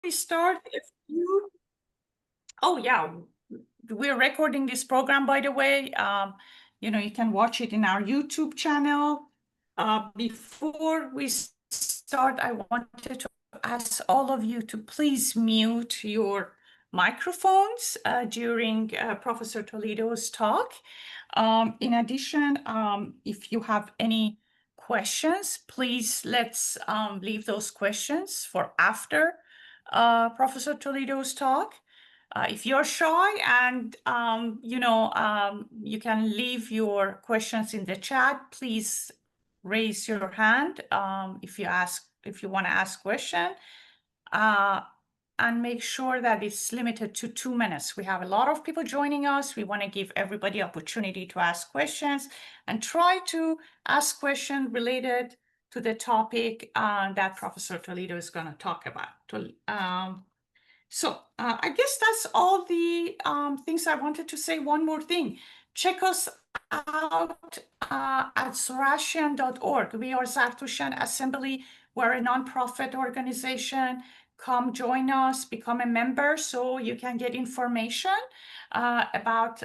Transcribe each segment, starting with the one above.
we start, if you, oh yeah, we're recording this program, by the way. You can watch it in our YouTube channel. Before we start, I wanted to ask all of you to please mute your microphones during Professor Toledo's talk. In addition, if you have any questions, please let's leave those questions for after Professor Toledo's talk. If you're shy and you can leave your questions in the chat, please raise your hand if you want to ask question. And make sure that it's limited to 2 minutes. We have a lot of people joining us. We want to give everybody opportunity to ask questions and try to ask questions related to the topic that Professor Toledo is going to talk about. So I guess that's all the things I wanted to say. One more thing. Check us out at Zoroastrian.org. We are Zarathustrian Assembly. We're a nonprofit organization. Come join us, become a member so you can get information about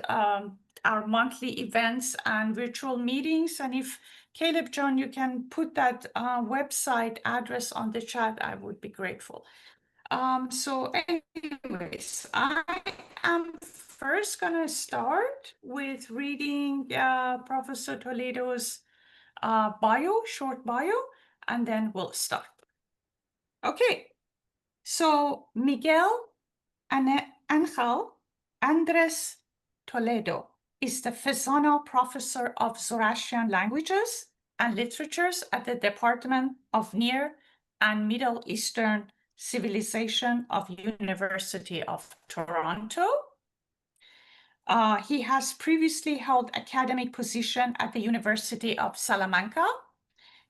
our monthly events and virtual meetings. And if Caleb John, you can put that website address on the chat, I would be grateful. So anyways, I am first gonna start with reading Professor Toledo's short bio, and then we'll start. Okay. So Miguel Ángel Andrés Toledo is the Fezano Professor of Zoroastrian Languages and Literatures at the Department of Near and Middle Eastern Civilization of University of Toronto. He has previously held academic position at the University of Salamanca,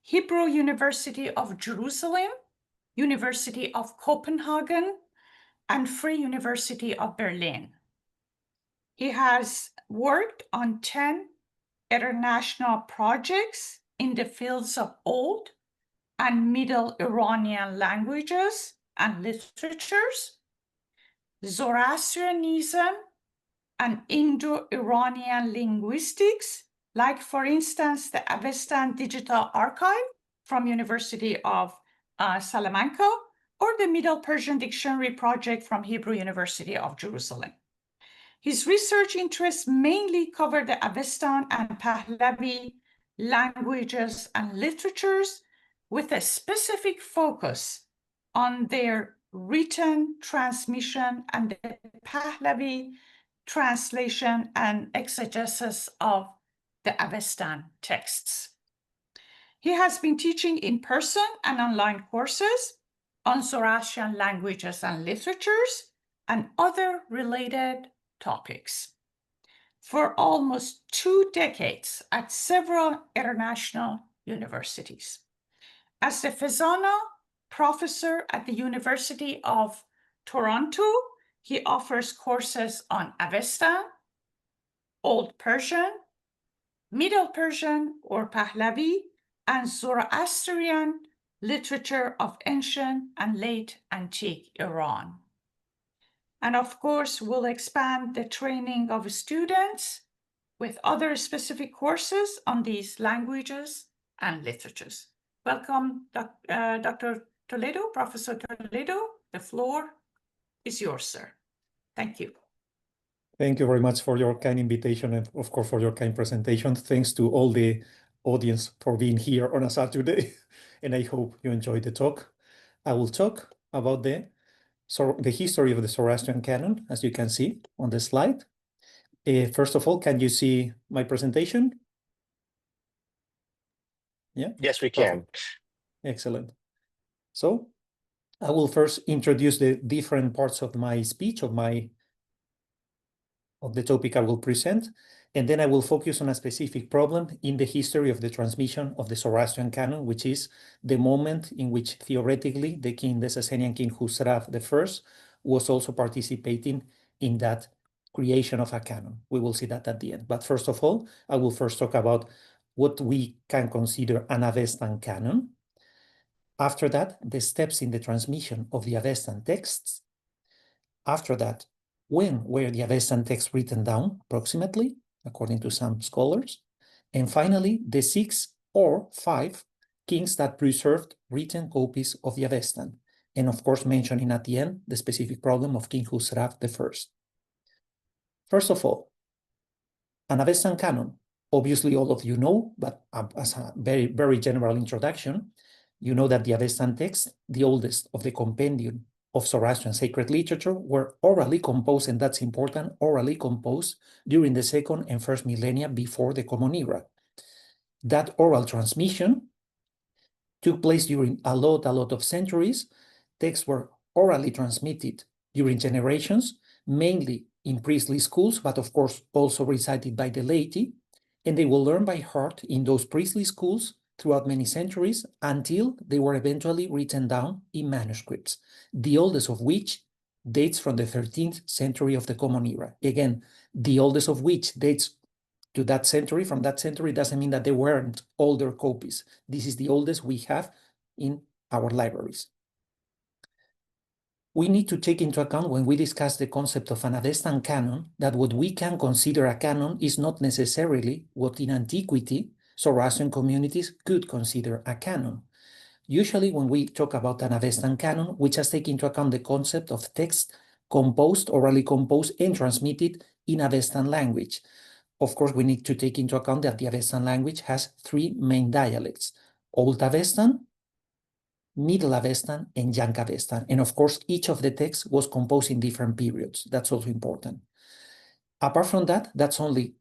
Hebrew University of Jerusalem, University of Copenhagen, and Free University of Berlin. He has worked on 10 international projects in the fields of Old and Middle Iranian languages and literatures, Zoroastrianism, and Indo-Iranian linguistics, like, for instance, the Avestan Digital Archive from University of Salamanca, or the Middle Persian Dictionary Project from Hebrew University of Jerusalem. His research interests mainly cover the Avestan and Pahlavi languages and literatures, with a specific focus on their written transmission and the Pahlavi translation and exegesis of the Avestan texts. He has been teaching in person and online courses on Zoroastrian languages and literatures and other related topics for almost 2 decades at several international universities. As the Fezano Professor at the University of Toronto, he offers courses on Avestan, Old Persian, Middle Persian or Pahlavi, and Zoroastrian literature of ancient and late antique Iran. And of course, we'll expand the training of students with other specific courses on these languages and literatures. Welcome, Dr. Toledo, Professor Toledo. The floor is yours, sir. Thank you. Thank you very much for your kind invitation and, of course, for your kind presentation. Thanks to all the audience for being here on a Saturday, and I hope you enjoyed the talk. I will talk about the history of the Zoroastrian canon, as you can see on the slide. First of all, can you see my presentation? Yeah. Yes, we can. Excellent. So I will first introduce the different parts of my speech, of the topic I will present, and then I will focus on a specific problem in the history of the transmission of the Zoroastrian canon, which is the moment in which theoretically the Sasanian king Khusrav I was also participating in that creation of a canon. We will see that at the end. But first of all, I will first talk about what we can consider an Avestan canon. After that, the steps in the transmission of the Avestan texts. After that, when were the Avestan texts written down, approximately, according to some scholars? And finally, the 6 or 5 kings that preserved written copies of the Avestan. And of course, mentioning at the end the specific problem of King Khusrav I. First of all, an Avestan canon. Obviously, all of you know, but as a very, very general introduction, you know that the Avestan texts, the oldest of the compendium of Zoroastrian sacred literature, were orally composed, and that's important, orally composed during the second and first millennia before the Common Era. That oral transmission took place during a lot of centuries. Texts were orally transmitted during generations, mainly in priestly schools, but of course also recited by the laity, and they will learn by heart in those priestly schools throughout many centuries until they were eventually written down in manuscripts, the oldest of which dates from the 13th century of the Common Era. Again, the oldest of which dates to that century, from that century, doesn't mean that there weren't older copies. This is the oldest we have in our libraries. We need to take into account when we discuss the concept of an Avestan canon that what we can consider a canon is not necessarily what in antiquity Zoroastrian communities could consider a canon. Usually when we talk about an Avestan canon, we just take into account the concept of text composed, orally composed and transmitted in Avestan language. Of course, we need to take into account that the Avestan language has 3 main dialects: Old Avestan, Middle Avestan, and Young Avestan. And of course, each of the texts was composed in different periods. That's also important. Apart from that, that's only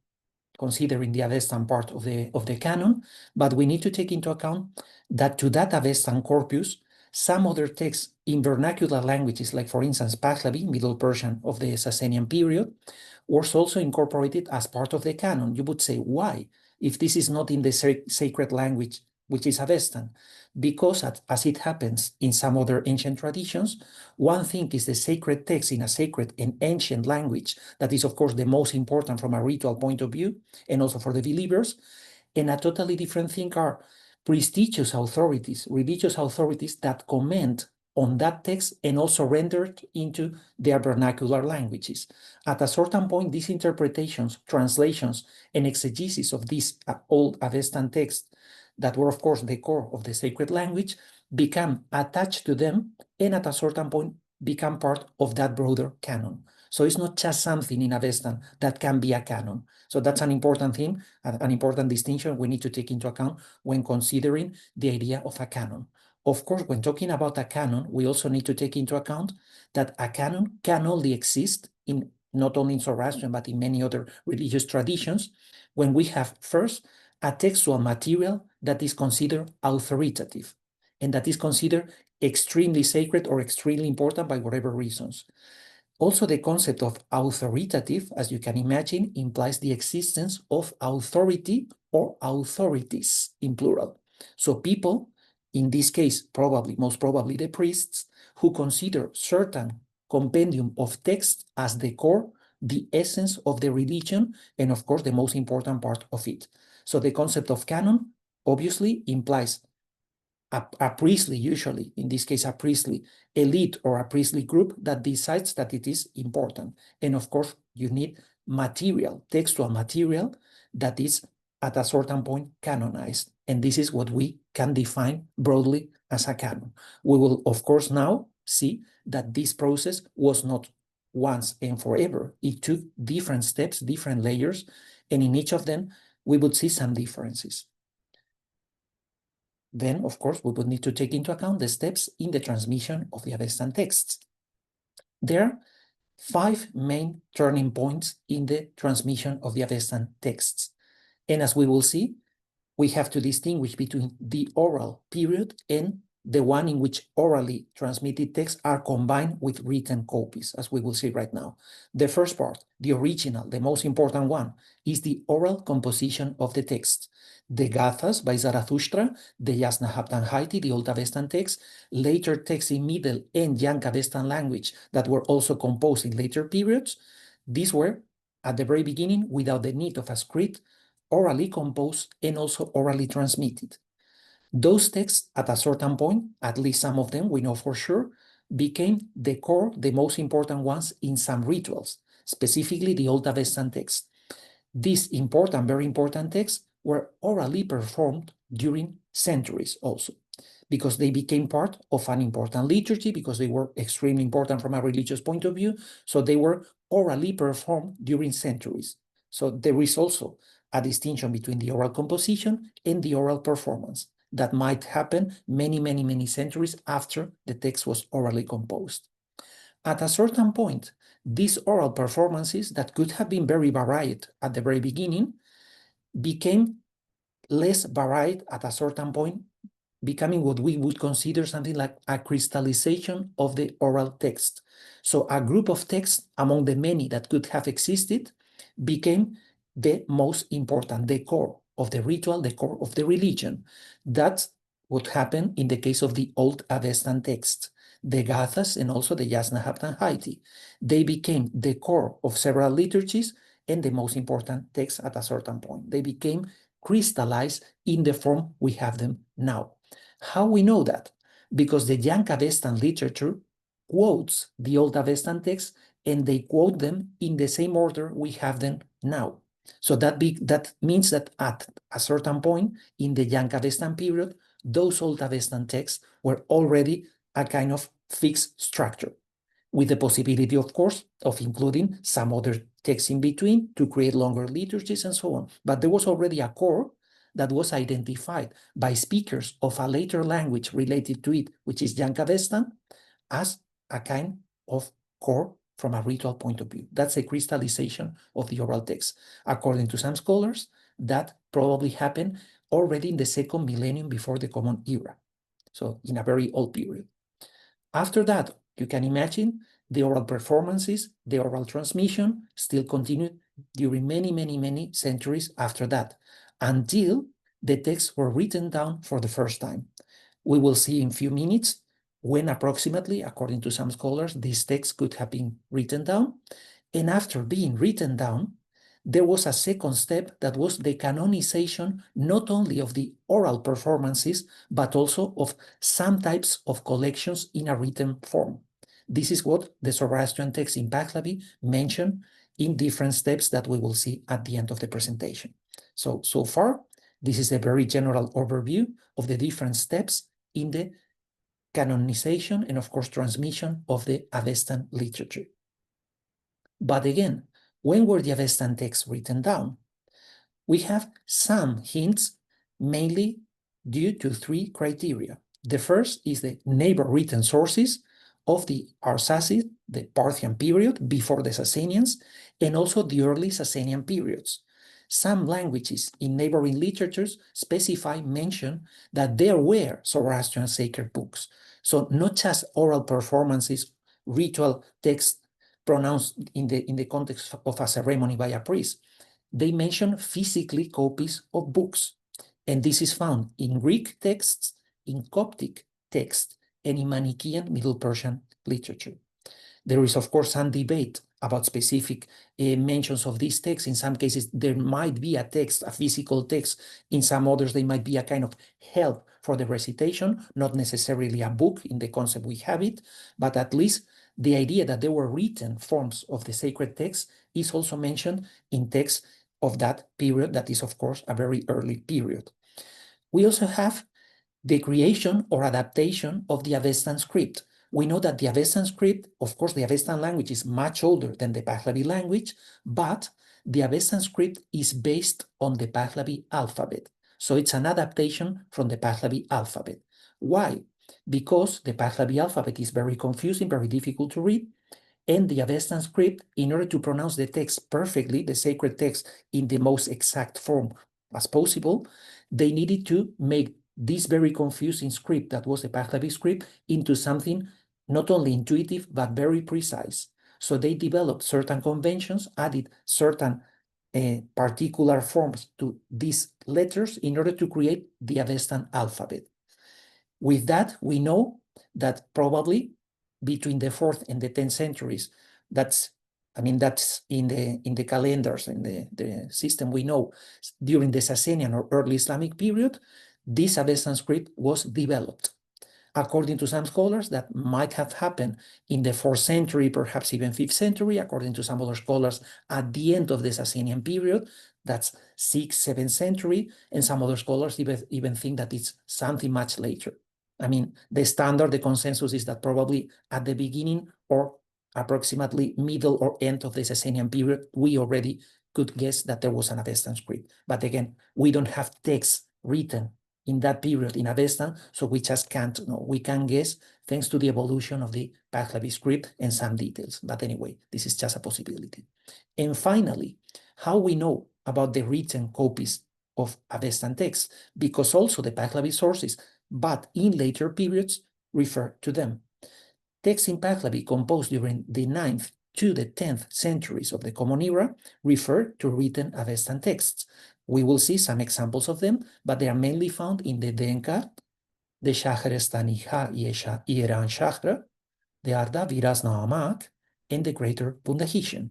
considering the Avestan part of the canon, but we need to take into account that to that Avestan corpus, some other texts in vernacular languages, like for instance, Pahlavi, Middle Persian of the Sasanian period, was also incorporated as part of the canon. You would say, why? If this is not in the sacred language, which is Avestan? Because as it happens in some other ancient traditions, one thing is the sacred text in a sacred and ancient language, that is of course the most important from a ritual point of view, and also for the believers, and a totally different thing are prestigious authorities, religious authorities that comment on that text and also rendered into their vernacular languages. At a certain point, these interpretations, translations, and exegesis of these old Avestan texts that were, of course, the core of the sacred language, become attached to them, and at a certain point become part of that broader canon. So it's not just something in Avestan that can be a canon. So that's an important thing, an important distinction we need to take into account when considering the idea of a canon. Of course, when talking about a canon, we also need to take into account that a canon can only exist in not only in Zoroastrian, but in many other religious traditions, when we have first a textual material that is considered authoritative and that is considered extremely sacred or extremely important by whatever reasons. Also, the concept of authoritative, as you can imagine, implies the existence of authority or authorities in plural. So people, in this case, most probably the priests, who consider certain compendium of text as the core, the essence of the religion, and of course, the most important part of it. So the concept of canon obviously implies a priestly, usually, in this case, a priestly elite or a priestly group that decides that it is important. And of course, you need material, textual material that is at a certain point canonized. And this is what we can define broadly as a canon. We will, of course, now see that this process was not once and forever. It took different steps, different layers, and in each of them, we would see some differences. Then, of course, we would need to take into account the steps in the transmission of the Avestan texts. There are 5 main turning points in the transmission of the Avestan texts. And as we will see, we have to distinguish between the oral period and the one in which orally transmitted texts are combined with written copies, as we will see right now. The first part, the original, the most important one, is the oral composition of the text. The Gathas by Zarathustra, the Yasnahabdanhaiti, the Old Avestan text, later texts in Middle and Young Avestan language that were also composed in later periods. These were, at the very beginning, without the need of a script, orally composed and also orally transmitted. Those texts at a certain point, at least some of them, we know for sure, became the core, the most important ones in some rituals, specifically the Old Avestan texts. These important, very important texts were orally performed during centuries also, because they became part of an important liturgy, because they were extremely important from a religious point of view. So they were orally performed during centuries. So there is also a distinction between the oral composition and the oral performance that might happen many centuries after the text was orally composed. At a certain point, these oral performances that could have been very varied at the very beginning became less varied at a certain point, becoming what we would consider something like a crystallization of the oral text. So a group of texts among the many that could have existed became the most important, the core of the ritual, the core of the religion. That's what happened in the case of the Old Avestan texts, the Gathas and also the Yasna Haiti. They became the core of several liturgies and the most important texts at a certain point. They became crystallized in the form we have them now. How we know that? Because the Young Avestan literature quotes the Old Avestan texts and they quote them in the same order we have them now. So that means that at a certain point in the Young Avestan period, those Old Avestan texts were already a kind of fixed structure, with the possibility, of course, of including some other texts in between to create longer liturgies and so on. But there was already a core that was identified by speakers of a later language related to it, which is Young Avestan, as a kind of core from a ritual point of view. That's a crystallization of the oral text. According to some scholars, that probably happened already in the second millennium before the Common Era, so in a very old period. After that, you can imagine the oral performances, the oral transmission still continued during many centuries after that, until the texts were written down for the first time. We will see in a few minutes when approximately, according to some scholars, these texts could have been written down. And after being written down, there was a second step that was the canonization, not only of the oral performances, but also of some types of collections in a written form. This is what the Zoroastrian texts in Pahlavi mention in different steps that we will see at the end of the presentation. So far, this is a very general overview of the different steps in the canonization and, of course, transmission of the Avestan literature. But again, when were the Avestan texts written down? We have some hints, mainly due to three criteria. The first is the neighbor written sources of the Arsacid, the Parthian period before the Sasanians, and also the early Sasanian periods. Some languages in neighboring literatures mention that there were Zoroastrian sacred books. So not just oral performances, ritual texts pronounced in the context of a ceremony by a priest. They mention physically copies of books. And this is found in Greek texts, in Coptic texts, and in Manichaean Middle Persian literature. There is, of course, some debate about specific mentions of these texts. In some cases, there might be a text, a physical text. In some others, they might be a kind of help for the recitation, not necessarily a book in the concept we have it, but at least the idea that there were written forms of the sacred text is also mentioned in texts of that period. That is, of course, a very early period. We also have the creation or adaptation of the Avestan script. We know that the Avestan script, of course, the Avestan language is much older than the Pahlavi language, but the Avestan script is based on the Pahlavi alphabet. So it's an adaptation from the Pahlavi alphabet. Why? Because the Pahlavi alphabet is very confusing, very difficult to read, and the Avestan script, in order to pronounce the text perfectly, the sacred text in the most exact form as possible, they needed to make this very confusing script that was the Pahlavi script into something not only intuitive, but very precise. So they developed certain conventions, added certain particular forms to these letters in order to create the Avestan alphabet. With that, we know that probably between the 4th and the 10th centuries, that's in the calendars, in the system we know, during the Sasanian or early Islamic period, this Avestan script was developed. According to some scholars, that might have happened in the 4th century, perhaps even 5th century. According to some other scholars, at the end of the Sasanian period, that's 6th, 7th century, and some other scholars even think that it's something much later. I mean, the consensus is that probably at the beginning or approximately middle or end of the Sasanian period, we already could guess that there was an Avestan script. But again, we don't have text written in that period in Avestan, so we just can't know. We can guess thanks to the evolution of the Pahlavi script and some details. But anyway, this is just a possibility. And finally, how we know about the written copies of Avestan texts, because also the Pahlavi sources, but in later periods, refer to them. Texts in Pahlavi composed during the 9th to the 10th centuries of the Common Era refer to written Avestan texts. We will see some examples of them, but they are mainly found in the Denkar, the Shahrestani-Ha y Iran Shahra, the Arda Viraz Naamak, and the Greater Pundahishan.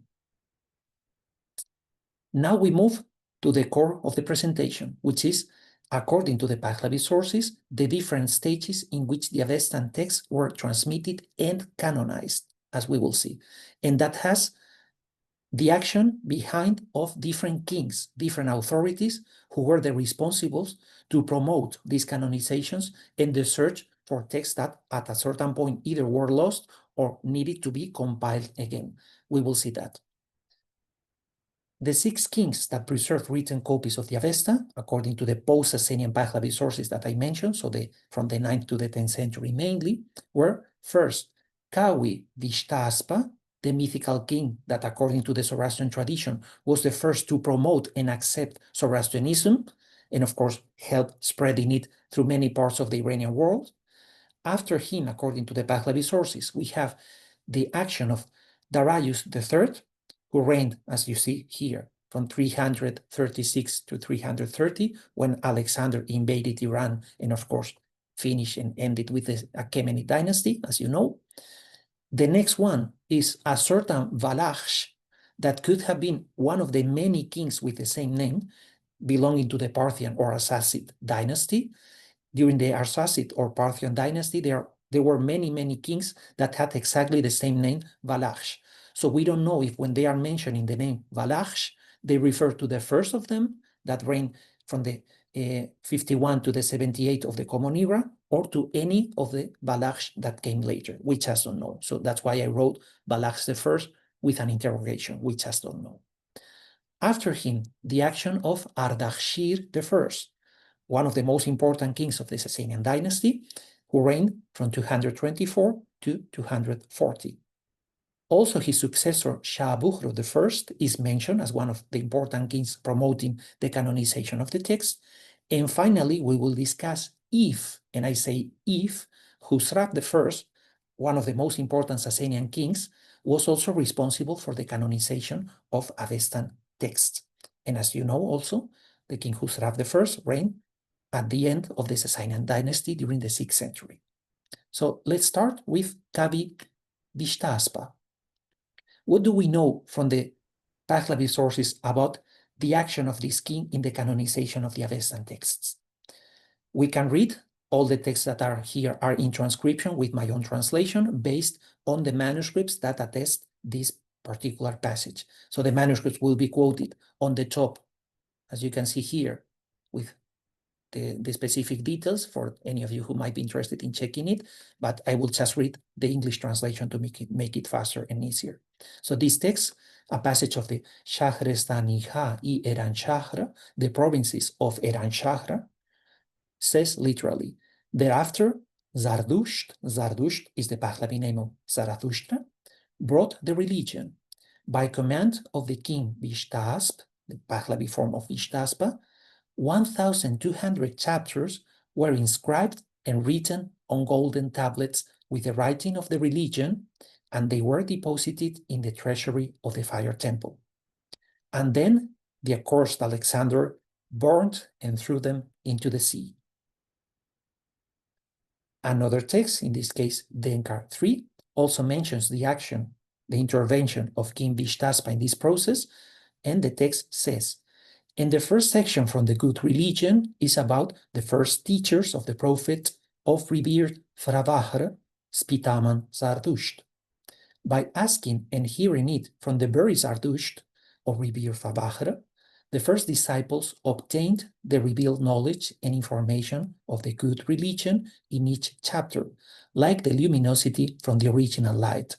Now we move to the core of the presentation, which is, according to the Pahlavi sources, the different stages in which the Avestan texts were transmitted and canonized, as we will see. And that has the action behind of different kings, different authorities who were the responsibles to promote these canonizations and the search for texts that at a certain point either were lost or needed to be compiled again. We will see that. The 6 kings that preserved written copies of the Avesta, according to the post-Sasanian Pahlavi sources that I mentioned, so from the 9th to the 10th century mainly, were first Kawi Vishtaspa, the mythical king that, according to the Zoroastrian tradition, was the first to promote and accept Zoroastrianism, and of course helped spreading it through many parts of the Iranian world. After him, according to the Pahlavi sources, we have the action of Darius III, who reigned, as you see here, from 336 to 330, when Alexander invaded Iran and, of course, finished and ended with the Achaemenid dynasty, as you know. The next one is a certain Valash that could have been one of the many kings with the same name, belonging to the Parthian or Arsacid dynasty. During the Arsacid or Parthian dynasty, there were many kings that had exactly the same name, Valash. So we don't know if when they are mentioning the name Valash, they refer to the first of them that reigned from the 51 to the 78 of the Common Era, or to any of the Valash that came later. We just don't know. So that's why I wrote Valash the first with an interrogation. We just don't know. After him, the action of Ardashir the first, one of the most important kings of the Sasanian dynasty, who reigned from 224 to 240. Also, his successor, Shah Bukhru I, is mentioned as one of the important kings promoting the canonization of the text. And finally, we will discuss if, and I say if, Khusrav I, one of the most important Sasanian kings, was also responsible for the canonization of Avestan texts. And as you know also, the king Khusrav I reigned at the end of the Sasanian dynasty during the 6th century. So let's start with Kavi Vishtaspa. What do we know from the Pahlavi sources about the action of this king in the canonization of the Avestan texts? We can read all the texts that are here are in transcription with my own translation based on the manuscripts that attest this particular passage. So the manuscripts will be quoted on the top, as you can see here, with the specific details for any of you who might be interested in checking it, but I will just read the English translation to make it faster and easier. So this text, a passage of the Shahrestani-Ha y Iran Shahra, the provinces of Iran Shahra, says literally, thereafter Zardusht is the Pahlavi name of Zarathustra, brought the religion. By command of the king Vishtasp, the Pahlavi form of Vishtaspa, 1,200 chapters were inscribed and written on golden tablets with the writing of the religion, and they were deposited in the treasury of the fire temple. And then the accursed Alexander burned and threw them into the sea. Another text, in this case Denkar 3, also mentions the intervention of King Vishtaspa in this process, and the text says, And the first section from the Good Religion is about the first teachers of the prophet of revered Vravahra, Spitaman Zardusht. By asking and hearing it from the very Zardusht, or revered Vravahra, the first disciples obtained the revealed knowledge and information of the good religion in each chapter, like the luminosity from the original light.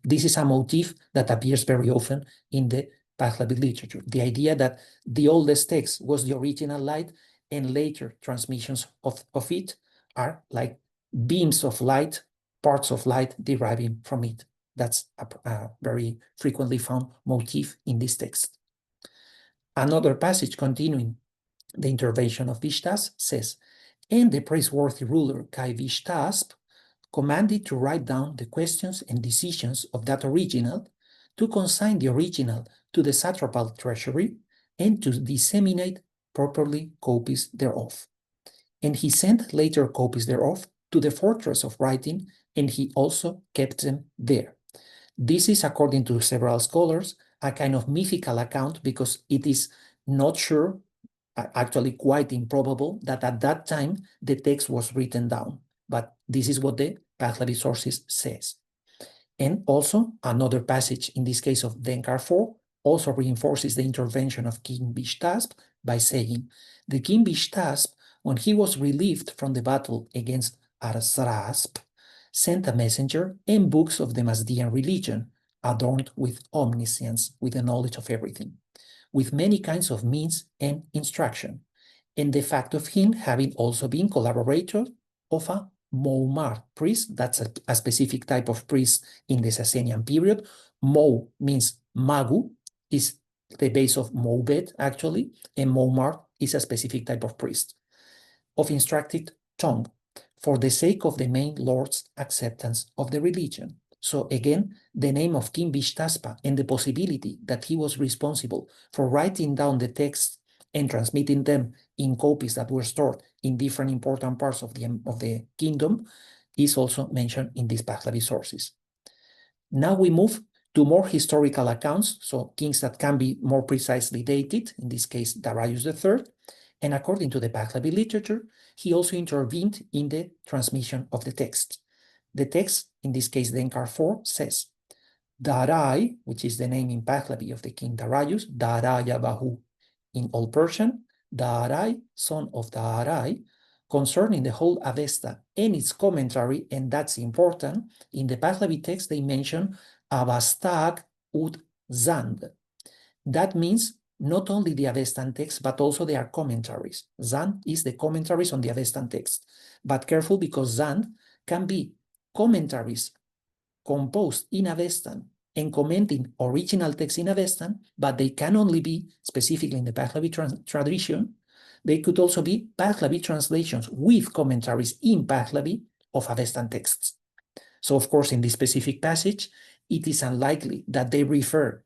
This is a motif that appears very often in the Pahlavi literature, the idea that the oldest text was the original light and later transmissions of it are like beams of light, parts of light deriving from it. That's a very frequently found motif in this text. Another passage continuing the intervention of Vishtas says, and the praiseworthy ruler Kai Vishtasp commanded to write down the questions and decisions of that original, to consign the original to the satrapal treasury, and to disseminate properly copies thereof. And he sent later copies thereof to the fortress of writing, and he also kept them there. This is, according to several scholars, a kind of mythical account because it is not sure, actually quite improbable, that at that time the text was written down. But this is what the Pahlavi sources says. And also another passage, in this case of Denkar 4, also reinforces the intervention of King Vishtasp by saying, the King Vishtasp, when he was relieved from the battle against Arsrasp, sent a messenger and books of the Mazdian religion, adorned with omniscience, with the knowledge of everything, with many kinds of means and instruction, and the fact of him having also been collaborator of a Moumar priest, that's a specific type of priest in the Sasanian period. Mou means Magu, is the base of Moubed actually, and Moumar is a specific type of priest, of instructed tongue, for the sake of the main lord's acceptance of the religion. So again, the name of King Vishtaspa and the possibility that he was responsible for writing down the texts and transmitting them in copies that were stored in different important parts of the kingdom is also mentioned in these Pahlavi sources. Now we move to more historical accounts, so kings that can be more precisely dated, in this case Darius III, and according to the Pahlavi literature, he also intervened in the transmission of the text. The text, in this case Denkar 4, says, Darai, which is the name in Pahlavi of the king Darius, Daraya Bahu in Old Persian, Darai, son of Darai, concerning the whole Avesta and its commentary, and that's important, in the Pahlavi text they mention Avastag ut Zand. That means not only the Avestan text, but also their commentaries. Zand is the commentaries on the Avestan text. But careful, because Zand can be commentaries composed in Avestan and commenting original text in Avestan, but they can only be, specifically in the Pahlavi tradition, they could also be Pahlavi translations with commentaries in Pahlavi of Avestan texts. So of course, in this specific passage, it is unlikely that they refer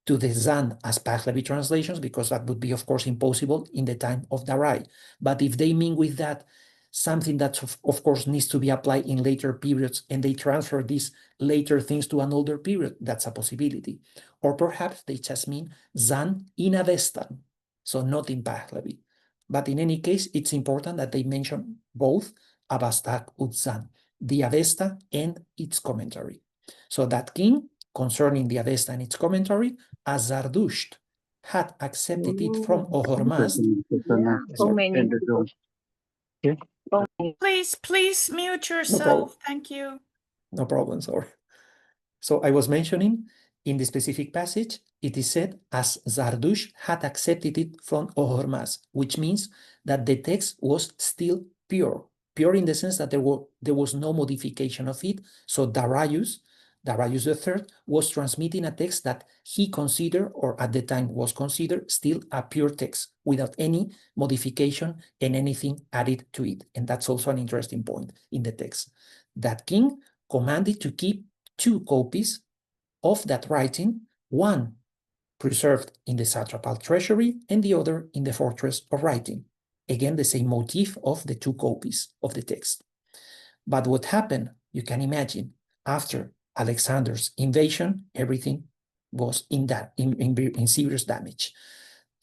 to the Zand as Pahlavi translations, because that would be, of course, impossible in the time of Darai. But if they mean with that something that, of course, needs to be applied in later periods, and they transfer these later things to an older period, that's a possibility. Or perhaps they just mean Zand in Avestan, so not in Pahlavi. But in any case, it's important that they mention both Avastak ut Zand, the Avesta and its commentary. So that king, concerning the Avesta and its commentary, as Zardusht had accepted it from Ohormazd. Please mute yourself. Thank you. No problem, sorry. So I was mentioning in the specific passage, it is said as Zardusht had accepted it from Ohormazd, which means that the text was still pure. Pure in the sense that there was no modification of it. So Darius III was transmitting a text that he considered, or at the time was considered, still a pure text without any modification and anything added to it. And that's also an interesting point in the text. That king commanded to keep 2 copies of that writing, one preserved in the satrapal treasury and the other in the fortress of writing. Again, the same motif of the 2 copies of the text. But what happened, you can imagine, after Alexander's invasion, everything was in serious damage.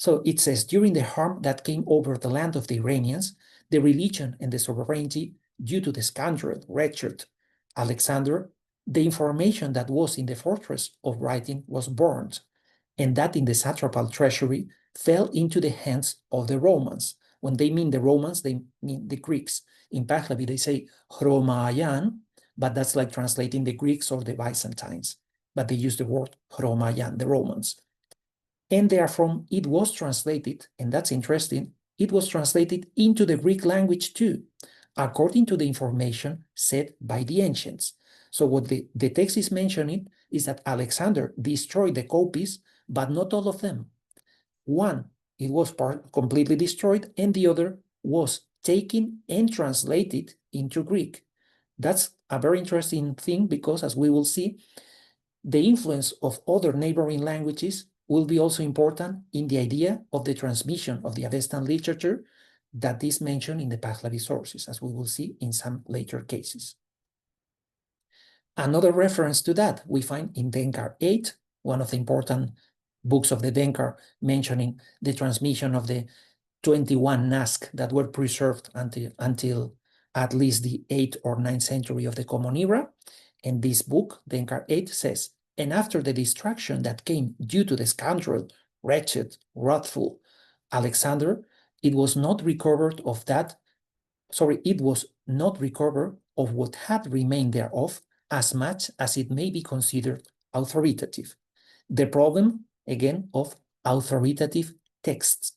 So it says, during the harm that came over the land of the Iranians, the religion and the sovereignty due to the scoundrel, wretched Alexander, the information that was in the fortress of writing was burned, and that in the satrapal treasury fell into the hands of the Romans. When they mean the Romans, they mean the Greeks. In Pahlavi, they say Chromayan, but that's like translating the Greeks or the Byzantines. But they use the word Chromayan, the Romans. And therefore, it was translated, and that's interesting, it was translated into the Greek language too, according to the information said by the ancients. So what the text is mentioning is that Alexander destroyed the copies, but not all of them. One, it was completely destroyed, and the other was taken and translated into Greek. That's a very interesting thing because, as we will see, the influence of other neighboring languages will be also important in the idea of the transmission of the Avestan literature that is mentioned in the Pahlavi sources, as we will see in some later cases. Another reference to that we find in Denkar 8, one of the important books of the Denkar, mentioning the transmission of the 21 Naskh that were preserved until at least the 8th or 9th century of the Common Era. And this book, Denkar 8, says, and after the destruction that came due to the scoundrel, wretched, wrathful Alexander, it was not recovered of what had remained thereof, as much as it may be considered authoritative. The problem, again, of authoritative texts.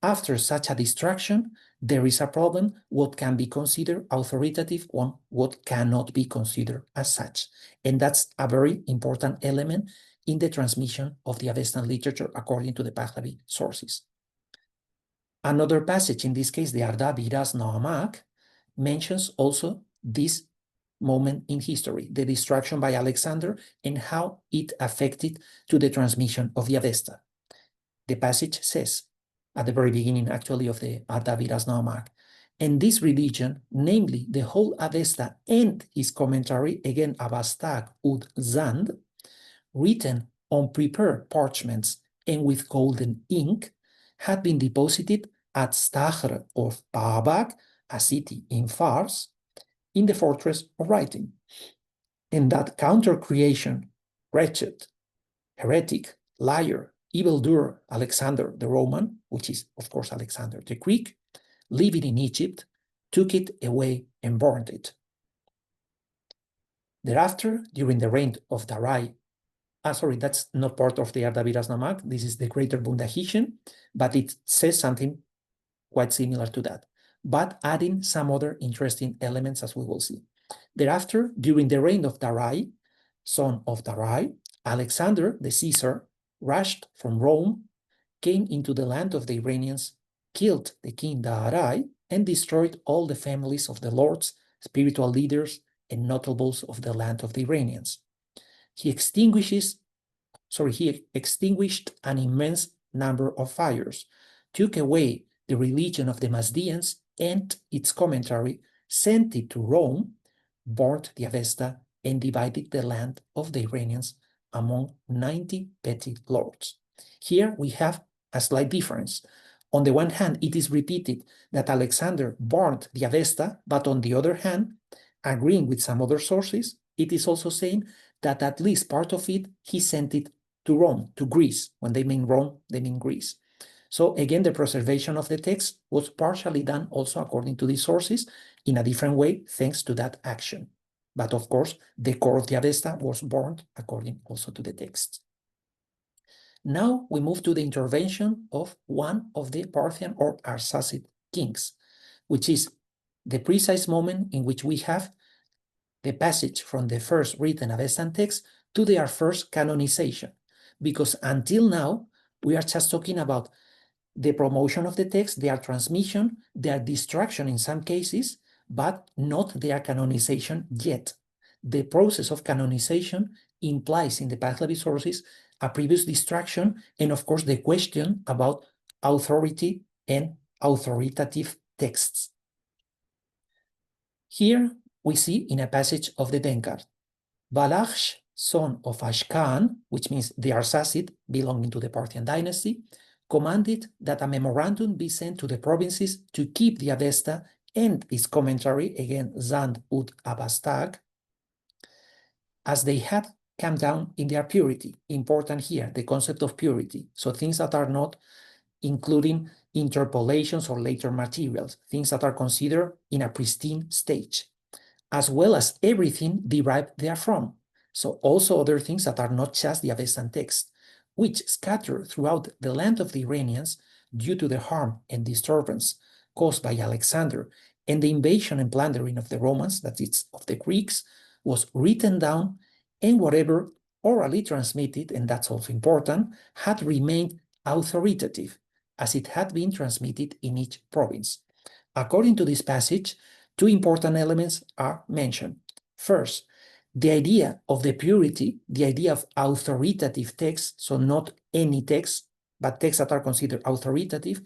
After such a destruction, there is a problem what can be considered authoritative and what cannot be considered as such. And that's a very important element in the transmission of the Avestan literature according to the Pahlavi sources. Another passage, in this case, the Arda Biras Namak, mentions also this moment in history, the destruction by Alexander and how it affected to the transmission of the Avesta. The passage says, at the very beginning, actually, of the Arda Biras Namak, and this religion, namely the whole Avesta and his commentary, again, Avastag ud Zand, written on prepared parchments and with golden ink, had been deposited at Stahr of Babak, a city in Fars, in the fortress of writing. And that counter-creation, wretched, heretic, liar, evildoer Alexander the Roman, which is, of course, Alexander the Greek, living in Egypt, took it away and burned it. Thereafter, during the reign of Darai, that's not part of the Arda Biras Namak, this is the Greater Bundahishn, but it says something quite similar to that, but adding some other interesting elements, as we will see. Thereafter, during the reign of Darai, son of Darai, Alexander the Caesar rushed from Rome, came into the land of the Iranians, killed the king Darai, and destroyed all the families of the lords, spiritual leaders, and notables of the land of the Iranians. He extinguished an immense number of fires, took away the religion of the Mazdians and its commentary, sent it to Rome, burnt the Avesta, and divided the land of the Iranians among 90 petty lords. Here we have a slight difference. On the one hand, it is repeated that Alexander burnt the Avesta, but on the other hand, agreeing with some other sources, it is also saying that at least part of it, he sent it to Rome, to Greece. When they mean Rome, they mean Greece. So again, the preservation of the text was partially done also according to these sources in a different way, thanks to that action. But of course, the core of the Avesta was burned according also to the text. Now we move to the intervention of one of the Parthian or Arsacid kings, which is the precise moment in which we have the passage from the first written Avestan text to their first canonization, because until now, we are just talking about the promotion of the text, their transmission, their destruction in some cases, but not their canonization yet. The process of canonization implies in the Pahlavi sources a previous destruction, and of course the question about authority and authoritative texts. Here we see in a passage of the Denkar, Balachsh, son of Ashkan, which means the Arsacid belonging to the Parthian dynasty, commanded that a memorandum be sent to the provinces to keep the Avesta and its commentary, again, Zand ut Abastag, as they had come down in their purity. Important here, the concept of purity. So things that are not including interpolations or later materials, things that are considered in a pristine stage, as well as everything derived therefrom. So also other things that are not just the Avestan text, which scattered throughout the land of the Iranians due to the harm and disturbance caused by Alexander and the invasion and plundering of the Romans, that is, of the Greeks, was written down, and whatever orally transmitted, and that's also important, had remained authoritative, as it had been transmitted in each province. According to this passage, two important elements are mentioned. First, the idea of the purity, the idea of authoritative text, so not any text, but texts that are considered authoritative.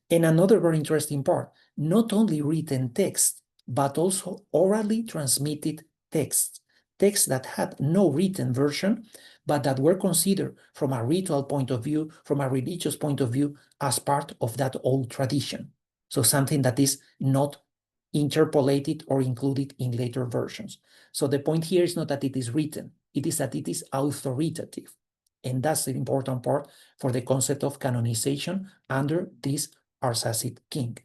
And another very interesting part, not only written text, but also orally transmitted texts, texts that had no written version, but that were considered from a ritual point of view, from a religious point of view, as part of that old tradition. So something that is not interpolated or included in later versions. So the point here is not that it is written, it is that it is authoritative. And that's the important part for the concept of canonization under this Arsacid king.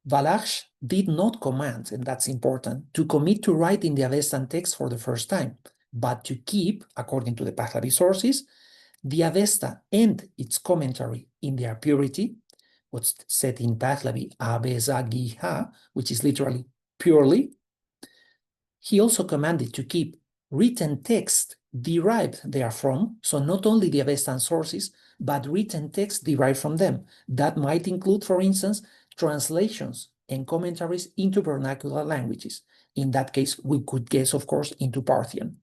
Balazs did not command, and that's important, to commit to writing the Avestan text for the first time, but to keep, according to the Pahlavi sources, the Avesta and its commentary in their purity, what's said in Pahlavi, Abezagiha, which is literally purely. He also commanded to keep written text derived therefrom, so not only the Avestan sources, but written text derived from them. That might include, for instance, translations and commentaries into vernacular languages. In that case, we could guess, of course, into Parthian.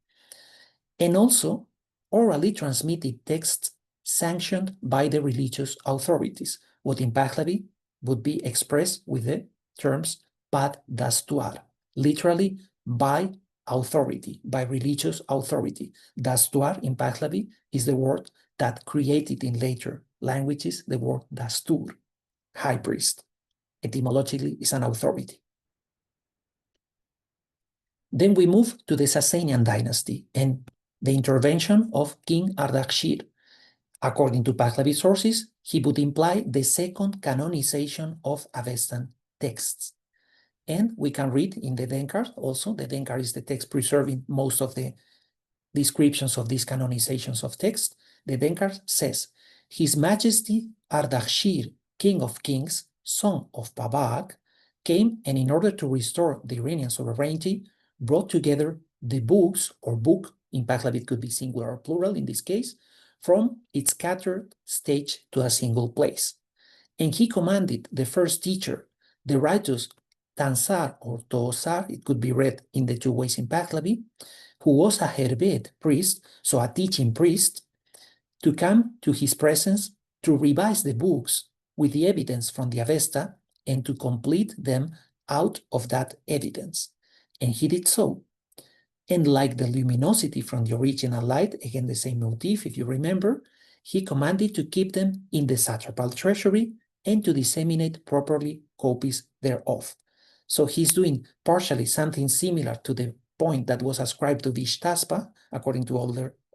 And also orally transmitted texts sanctioned by the religious authorities, what in Pahlavi would be expressed with the terms pad dastuar, literally by authority, by religious authority. Dastuar in Pahlavi is the word that created in later languages the word dastur, high priest. Etymologically is an authority. Then we move to the Sasanian dynasty and the intervention of King Ardashir. According to Pahlavi sources, he would imply the second canonization of Avestan texts. And we can read in the Denkar also. The Denkar is the text preserving most of the descriptions of these canonizations of text. The Denkar says, His Majesty Ardashir, King of Kings, son of Babak, came and in order to restore the Iranian sovereignty, brought together the books, or book, in Pahlavi it could be singular or plural in this case, from its scattered stage to a single place. And he commanded the first teacher, the righteous Tansar or Toosar, it could be read in the two ways in Pahlavi, who was a Herbet priest, so a teaching priest, to come to his presence to revise the books with the evidence from the Avesta and to complete them out of that evidence. And he did so. And like the luminosity from the original light, again the same motif if you remember, he commanded to keep them in the satrapal treasury and to disseminate properly copies thereof. So he's doing partially something similar to the point that was ascribed to Vishtaspa, according to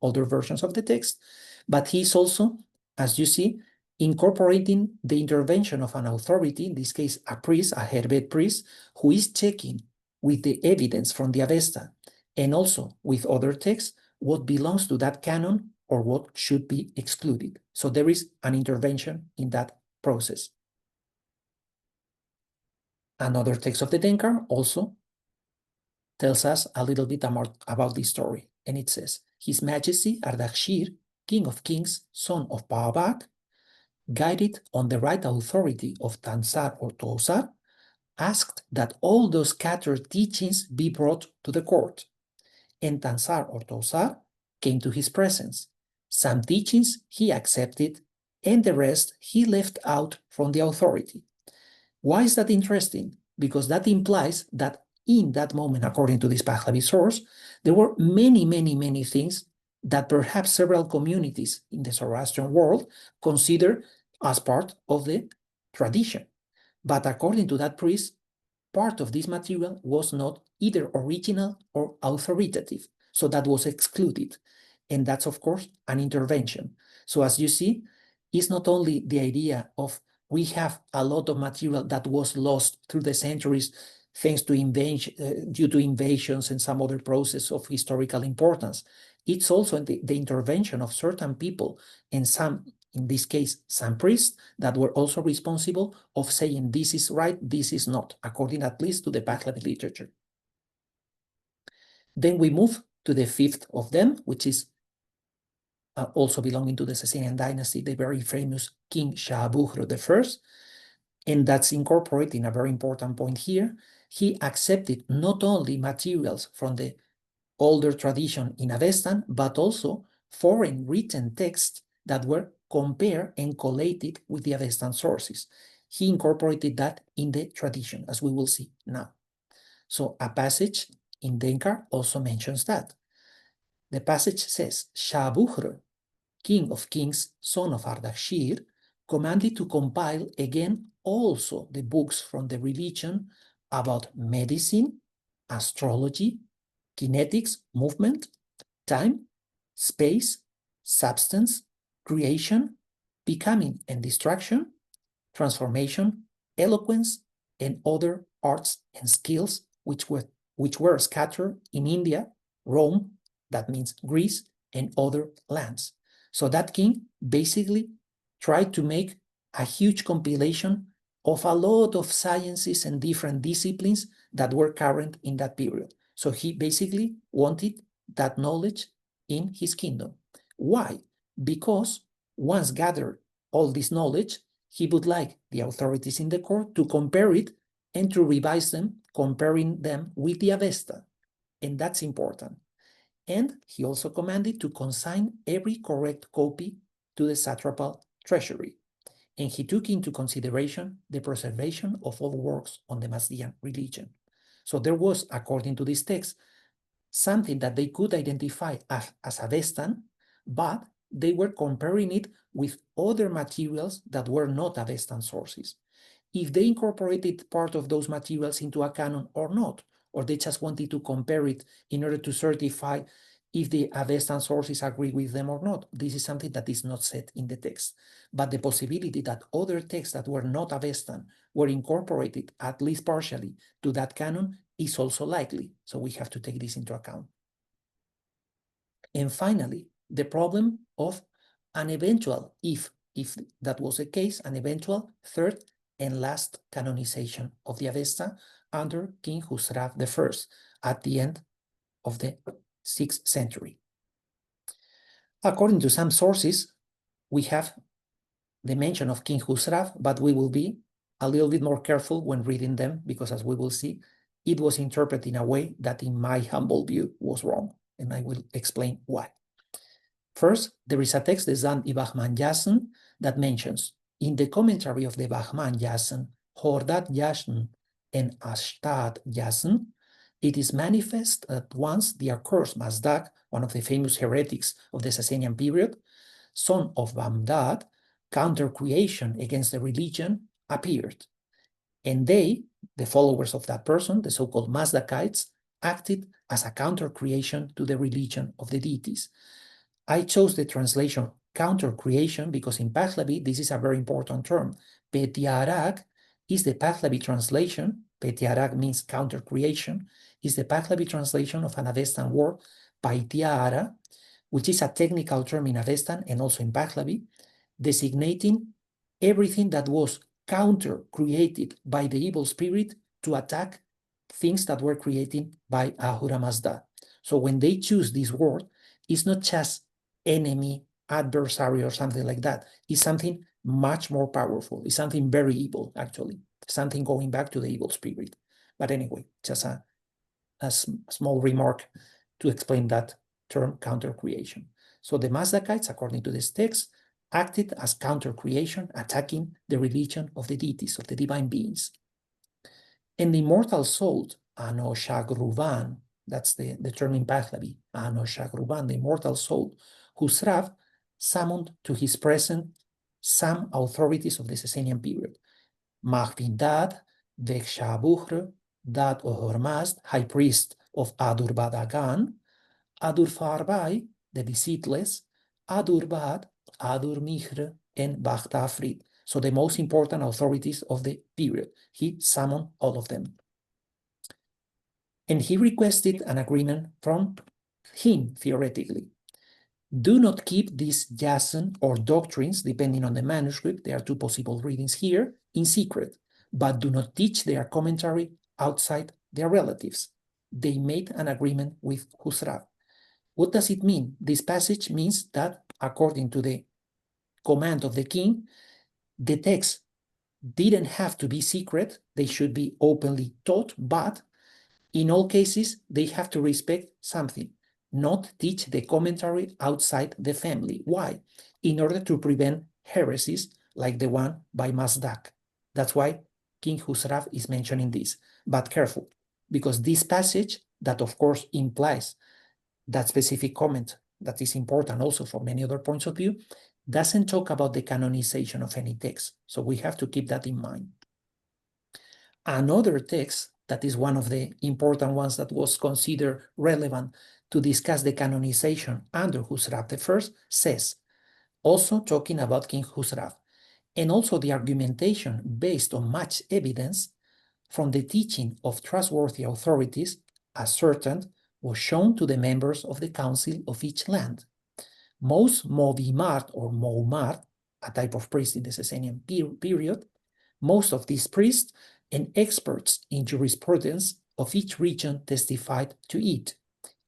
older versions of the text, but he's also, as you see, incorporating the intervention of an authority, in this case a priest, a Herbet priest, who is checking with the evidence from the Avesta and also with other texts what belongs to that canon or what should be excluded. So there is an intervention in that process. Another text of the Denkar also tells us a little bit about this story, and it says, His Majesty Ardashir, King of Kings, son of Babak, guided on the right authority of Tansar or Toosar, asked that all those scattered teachings be brought to the court. And Tansar or Toosar came to his presence. Some teachings he accepted, and the rest he left out from the authority. Why is that interesting? Because that implies that in that moment, according to this Pahlavi source, there were many things that perhaps several communities in the Zoroastrian world consider as part of the tradition. But according to that priest, part of this material was not either original or authoritative, so that was excluded. And that's, of course, an intervention. So as you see, it's not only the idea of we have a lot of material that was lost through the centuries thanks to due to invasions and some other process of historical importance. It's also the intervention of certain people and some, in this case, some priests that were also responsible of saying this is right, this is not, according at least to the Pahlavi literature. Then we move to the fifth of them, which is also belonging to the Sasanian dynasty, the very famous King Shahabuhru I, and that's incorporating a very important point here. He accepted not only materials from the older tradition in Avestan, but also foreign written texts that were compared and collated with the Avestan sources. He incorporated that in the tradition, as we will see now. So a passage in Denkar also mentions that. The passage says, Shahabuhru, king of kings, son of Ardashir, commanded to compile again also the books from the religion about medicine, astrology, kinetics, movement, time, space, substance, creation, becoming and destruction, transformation, eloquence, and other arts and skills which were scattered in India, Rome, that means Greece, and other lands. So that king basically tried to make a huge compilation of a lot of sciences and different disciplines that were current in that period. So he basically wanted that knowledge in his kingdom. Why? Because once gathered all this knowledge, he would like the authorities in the court to compare it and to revise them, comparing them with the Avesta. And that's important. And he also commanded to consign every correct copy to the satrapal treasury. And he took into consideration the preservation of all works on the Mazdian religion. So there was, according to this text, something that they could identify as Avestan, but they were comparing it with other materials that were not Avestan sources. If they incorporated part of those materials into a canon or not, or they just wanted to compare it in order to certify if the Avestan sources agree with them or not. This is something that is not said in the text. But the possibility that other texts that were not Avestan were incorporated, at least partially, to that canon is also likely. So we have to take this into account. And finally, the problem of an eventual, if that was the case, an eventual third and last canonization of the Avesta under King Khusrav I at the end of the 6th century. According to some sources, we have the mention of King Khusrav, but we will be a little bit more careful when reading them because, as we will see, it was interpreted in a way that, in my humble view, was wrong, and I will explain why. First, there is a text, the Zand-i Bahman Yasen, that mentions, in the commentary of the Bahman Yasen, Hordat Yasen and Ashtad Yasen, it is manifest that once the accursed Mazdak, one of the famous heretics of the Sasanian period, son of Bamdad, counter-creation against the religion, appeared. And they, the followers of that person, the so-called Mazdakites, acted as a counter-creation to the religion of the deities. I chose the translation counter-creation because in Pahlavi, this is a very important term. Petiarak is the Pahlavi translation. Petiarak means counter-creation, is the Pahlavi translation of an Avestan word, Paitiara, which is a technical term in Avestan and also in Pahlavi, designating everything that was counter-created by the evil spirit to attack things that were created by Ahura Mazda. So when they choose this word, it's not just enemy, adversary, or something like that. It's something much more powerful. It's something very evil, actually. Something going back to the evil spirit. But anyway, just a small remark to explain that term, counter-creation. So the Mazdakites, according to this text, acted as counter-creation, attacking the religion of the deities, of the divine beings. And the immortal soul, Anoshagruvan, that's the term in Pahlavi, Anoshagruban, the immortal soul, whose Rav summoned to his presence some authorities of the Sasanian period. Mahvindad, Vekshabuhr, Dad Ohormazd, high priest of Adurbadagan, Adurfarbai, the visitless, Adurbad, Adurmihr, and Baghtafrid. So the most important authorities of the period. He summoned all of them. And he requested an agreement from him, theoretically. Do not keep these jason or doctrines, depending on the manuscript, there are two possible readings here, in secret, but do not teach their commentary outside their relatives. They made an agreement with Husrav. What does it mean? This passage means that, according to the command of the king, the text didn't have to be secret, they should be openly taught, but in all cases, they have to respect something, not teach the commentary outside the family. Why? In order to prevent heresies like the one by Mazdak. That's why King Husrav is mentioning this. But careful, because this passage, that of course implies that specific comment that is important also from many other points of view, doesn't talk about the canonization of any text. So we have to keep that in mind. Another text that is one of the important ones that was considered relevant to discuss the canonization under Husrav I says, also talking about King Husrav, and also the argumentation based on much evidence from the teaching of trustworthy authorities ascertained was shown to the members of the council of each land. Most Movimart or Moumart, a type of priest in the Sasanian period, most of these priests and experts in jurisprudence of each region testified to it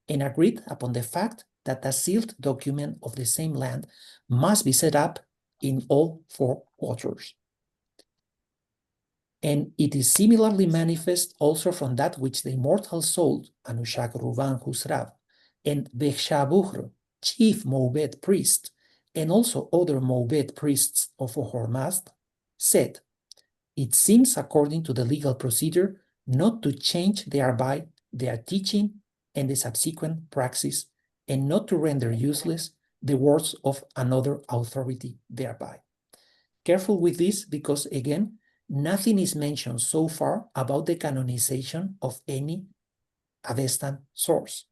and agreed upon the fact that a sealed document of the same land must be set up in all 4 quarters. And it is similarly manifest also from that which the immortal soul, Anushak Ruvan Husrav, and Bekshabuhr, chief Moabed priest, and also other Moabed priests of Ohormazd, said, it seems according to the legal procedure not to change thereby their teaching and the subsequent praxis, and not to render useless the words of another authority thereby. Careful with this because, again, nothing is mentioned so far about the canonization of any Avestan source.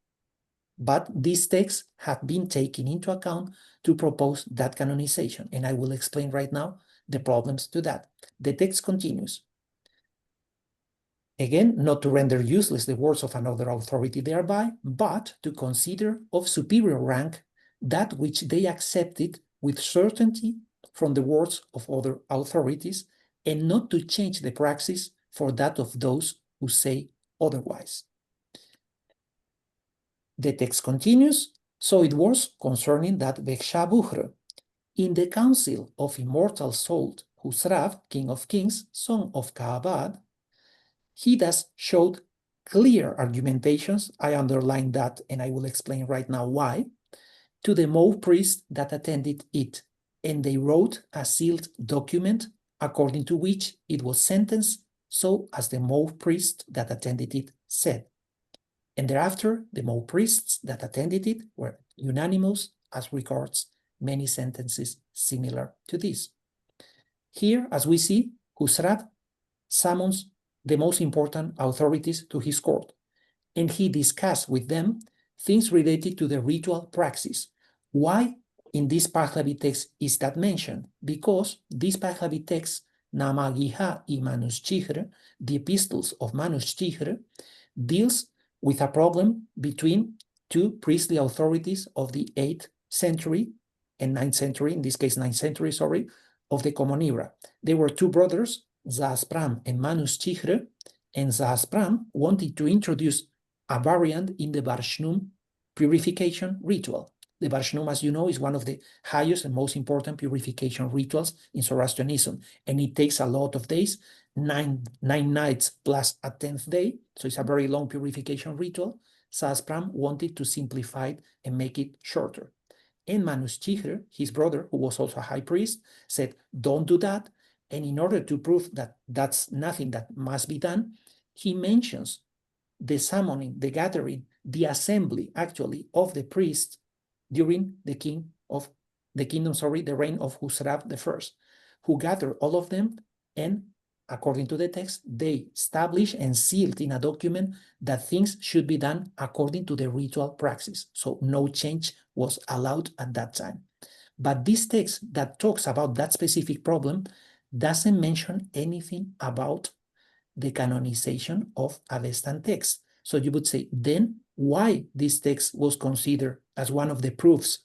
But these texts have been taken into account to propose that canonization, and I will explain right now the problems to that. The text continues. Again, not to render useless the words of another authority thereby, but to consider of superior rank that which they accepted with certainty from the words of other authorities, and not to change the praxis for that of those who say otherwise. The text continues, so it was concerning that Bekshabuhr, in the council of immortal soul, Husrav, king of kings, son of Kaabad, he thus showed clear argumentations, I underline that and I will explain right now why, to the Moab priests that attended it, and they wrote a sealed document according to which it was sentenced, so as the Moab priests that attended it said. And thereafter, the Moab priests that attended it were unanimous as regards many sentences similar to this. Here, as we see, Husrav summons the most important authorities to his court, and he discussed with them things related to the ritual praxis. Why in this Pahlavi text is that mentioned? Because this Pahlavi text, Namagiha y Manuschihr, the epistles of Manuschihr, deals with a problem between 2 priestly authorities of the 8th century and 9th century, in this case 9th century, sorry, of the Common Era. They were 2 brothers, Zaaspram and Manuschihr, and Zaaspram wanted to introduce a variant in the Barshnum purification ritual. The Barshnum, as you know, is one of the highest and most important purification rituals in Zoroastrianism, and it takes a lot of days, 9 nights plus a 10th day, so it's a very long purification ritual. Zaaspram wanted to simplify it and make it shorter. And Manuschihr, his brother, who was also a high priest, said, don't do that. And in order to prove that that's nothing that must be done, he mentions the summoning, the gathering the assembly actually of the priests during the reign of Husrab I, who gathered all of them, and according to the text, they established and sealed in a document that things should be done according to the ritual praxis. So no change was allowed at that time. But this text that talks about that specific problem doesn't mention anything about the canonization of Avestan texts. So you would say, then why this text was considered as one of the proofs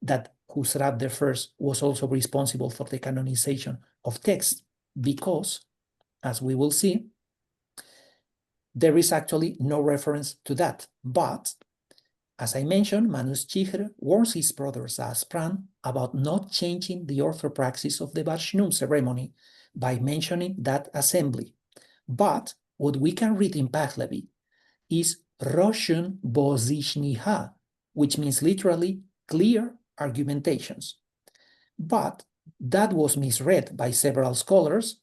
that Husrab I was also responsible for the canonization of texts? Because, as we will see, there is actually no reference to that. But, as I mentioned, Manus Chihr warns his brother Zaspran about not changing the orthopraxis of the Barshnum ceremony by mentioning that assembly. But what we can read in Pahlavi is Roshun Bozishniha, which means literally clear argumentations. But that was misread by several scholars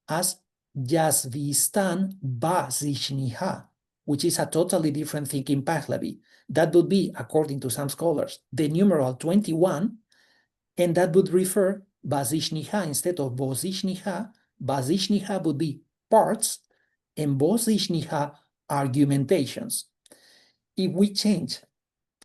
as Yazvistan Bazishniha, which is a totally different thing in Pahlavi. That would be, according to some scholars, the numeral 21, and that would refer Bazishniha instead of Bozishniha. Bazishniha would be parts, and Bozishniha argumentations. If we change,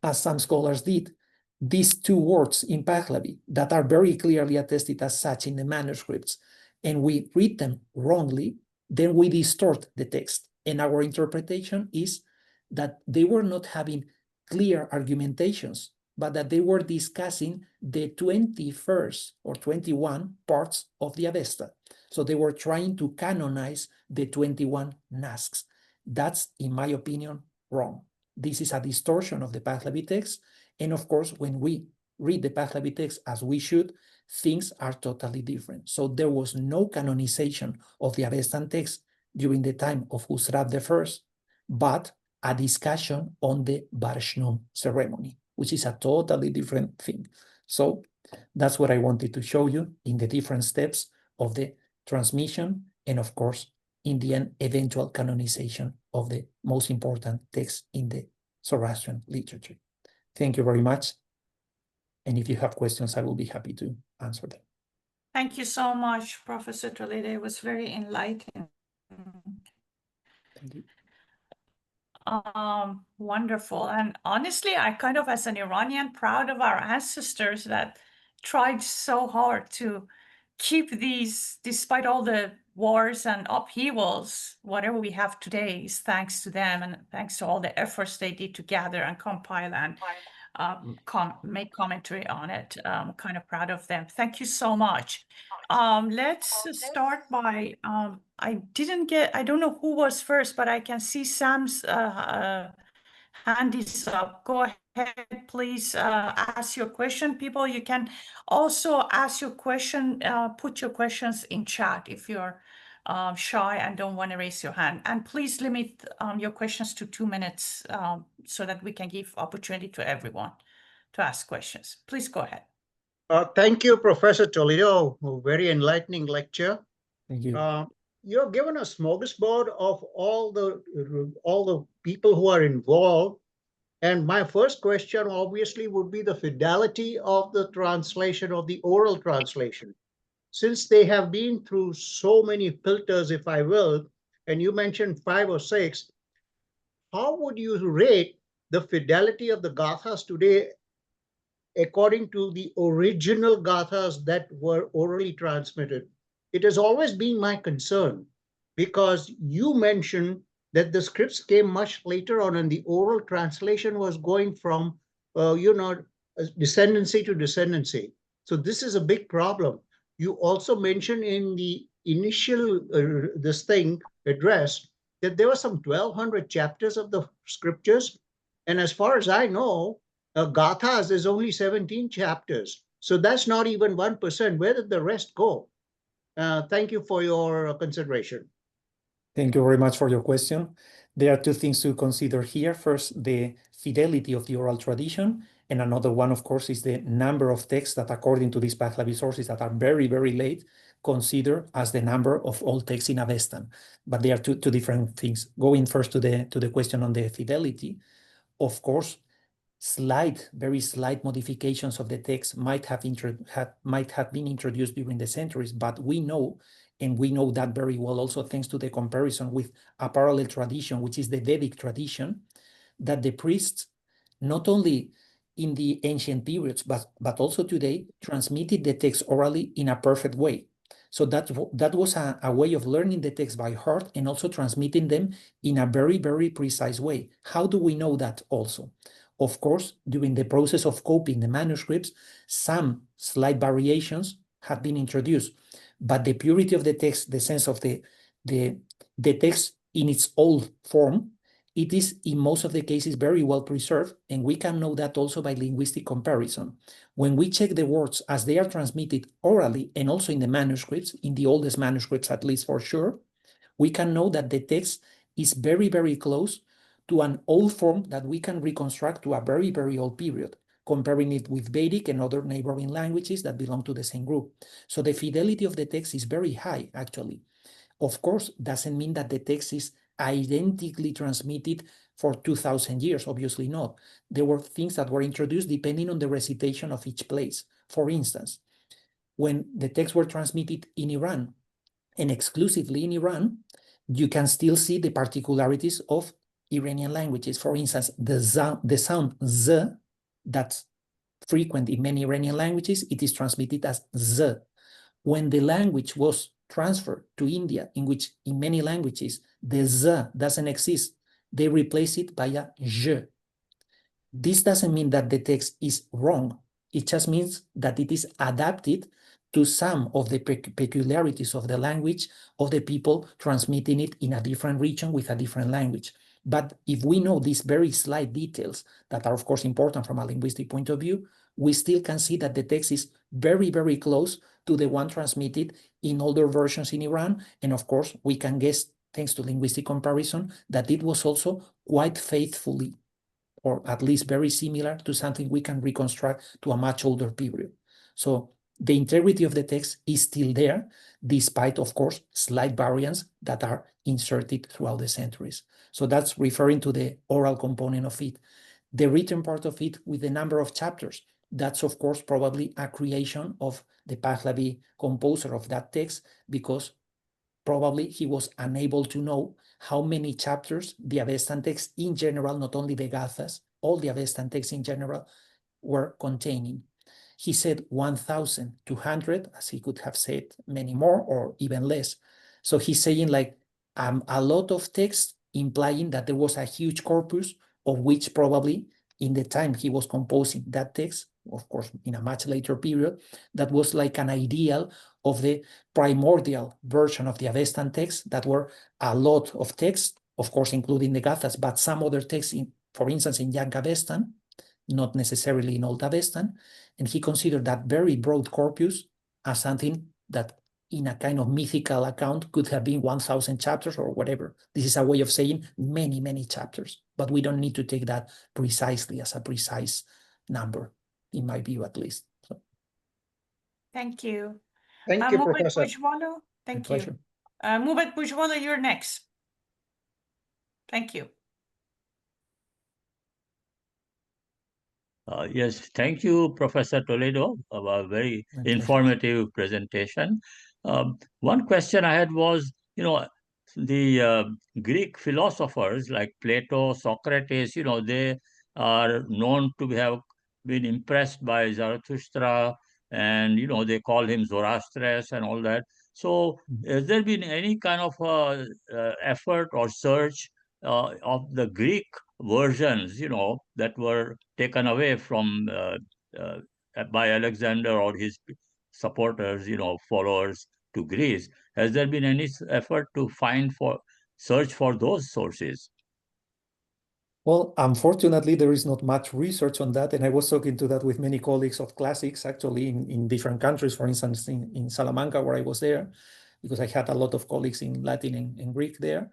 as some scholars did, these two words in Pahlavi that are very clearly attested as such in the manuscripts, and we read them wrongly, then we distort the text. And our interpretation is that they were not having clear argumentations, but that they were discussing the 21st or 21 parts of the Avesta. So they were trying to canonize the 21 nasks. That's, in my opinion, wrong. This is a distortion of the Pahlavi text. And of course, when we read the Pahlavi text as we should, things are totally different. So there was no canonization of the Avestan text during the time of Husrab I, but a discussion on the Barshnum ceremony, which is a totally different thing. So that's what I wanted to show you in the different steps of the transmission, and of course, in the end, eventual canonization of the most important text in the Zoroastrian literature. Thank you very much. And if you have questions, I will be happy to answer them. Thank you so much, Professor Toledo. It was very enlightening. Thank you. Wonderful. And honestly, I kind of, as an Iranian, proud of our ancestors that tried so hard to keep these, despite all the wars and upheavals, whatever we have today is thanks to them and thanks to all the efforts they did to gather and compile and make commentary on it. Kind of proud of them. Thank you so much. Let's start by, I don't know who was first, but I can see Sam's hand is up. Go ahead, please ask your question. People, you can also ask your question, put your questions in chat if you're shy and don't want to raise your hand. And please limit your questions to 2 minutes so that we can give opportunity to everyone to ask questions. Please go ahead. Thank you, Professor Toledo. A very enlightening lecture. Thank you. You're given a smorgasbord of all the people who are involved. And my first question obviously would be the fidelity of the translation, of the oral translation. Since they have been through so many filters, if I will, and you mentioned 5 or 6, how would you rate the fidelity of the Gathas today according to the original Gathas that were orally transmitted? It has always been my concern, because you mentioned that the scripts came much later on and the oral translation was going from, descendancy to descendancy. So this is a big problem. You also mentioned in the initial address that there were some 1,200 chapters of the scriptures. And as far as I know, Gathas is only 17 chapters. So that's not even 1%. Where did the rest go? Thank you for your consideration. Thank you very much for your question. There are two things to consider here. First, the fidelity of the oral tradition. And another one, of course, is the number of texts that, according to these Pahlavi sources that are very, very late, consider as the number of all texts in Avestan. But they are two different things. Going first to the question on the fidelity, Of course, very slight modifications of the text might have been introduced during the centuries, but we know, and we know that very well also thanks to the comparison with a parallel tradition, which is the Vedic tradition, that the priests, not only in the ancient periods, but also today, transmitted the text orally in a perfect way. So that was a way of learning the text by heart and also transmitting them in a very, very precise way. How do we know that also? Of course, during the process of copying the manuscripts, some slight variations have been introduced, but the purity of the text, the sense of the text in its old form, it is in most of the cases very well preserved, and we can know that also by linguistic comparison. When we check the words as they are transmitted orally and also in the manuscripts, in the oldest manuscripts at least for sure, we can know that the text is very, very close to an old form that we can reconstruct to a very, very old period, comparing it with Vedic and other neighboring languages that belong to the same group. So the fidelity of the text is very high, actually. Of course, doesn't mean that the text is identically transmitted for 2000 years, obviously not. There were things that were introduced depending on the recitation of each place. For instance, when the texts were transmitted in Iran and exclusively in Iran, you can still see the particularities of Iranian languages. For instance, the sound Z, that's frequent in many Iranian languages, it is transmitted as Z. When the language was transferred to India, in which in many languages the Z doesn't exist, they replace it by a J. This doesn't mean that the text is wrong. It just means that it is adapted to some of the peculiarities of the language of the people transmitting it in a different region with a different language. But if we know these very slight details that are, of course, important from a linguistic point of view, we still can see that the text is very, very close to the one transmitted in older versions in Iran. And of course, we can guess, thanks to linguistic comparison, that it was also quite faithfully, or at least very similar to something we can reconstruct to a much older period. So the integrity of the text is still there, despite, of course, slight variants that are inserted throughout the centuries. So that's referring to the oral component of it. The written part of it with the number of chapters, that's, of course, probably a creation of the Pahlavi composer of that text, because probably he was unable to know how many chapters the Avestan text in general, not only the Gathas, all the Avestan texts in general were containing. He said 1,200, as he could have said many more or even less. So he's saying like a lot of text, implying that there was a huge corpus, of which probably in the time he was composing that text, of course, in a much later period, that was like an ideal of the primordial version of the Avestan text, that were a lot of text, of course, including the Gathas, but some other texts, for instance, in Young Avestan, not necessarily in Old Avestan, and he considered that very broad corpus as something that in a kind of mythical account could have been 1,000 chapters or whatever. This is a way of saying many, many chapters, but we don't need to take that precisely as a precise number, in my view at least. So, Thank you. Thank you, Mubad Professor. Bujwalo, thank you. pleasure. Mubad Bujwalo, you're next. Thank you. Yes, thank you, Professor Toledo, for a very My pleasure. informative presentation. One question I had was, the Greek philosophers like Plato, Socrates, they are known to have been impressed by Zarathustra, and, they call him Zoroastrian and all that. So has there been any kind of effort or search of the Greek versions, that were taken away from by Alexander or his supporters, followers to Greece? Has there been any effort to search for those sources? Well, unfortunately, there is not much research on that. And I was talking to that with many colleagues of classics, actually, in different countries, for instance, in Salamanca, where I was there, because I had a lot of colleagues in Latin and Greek there.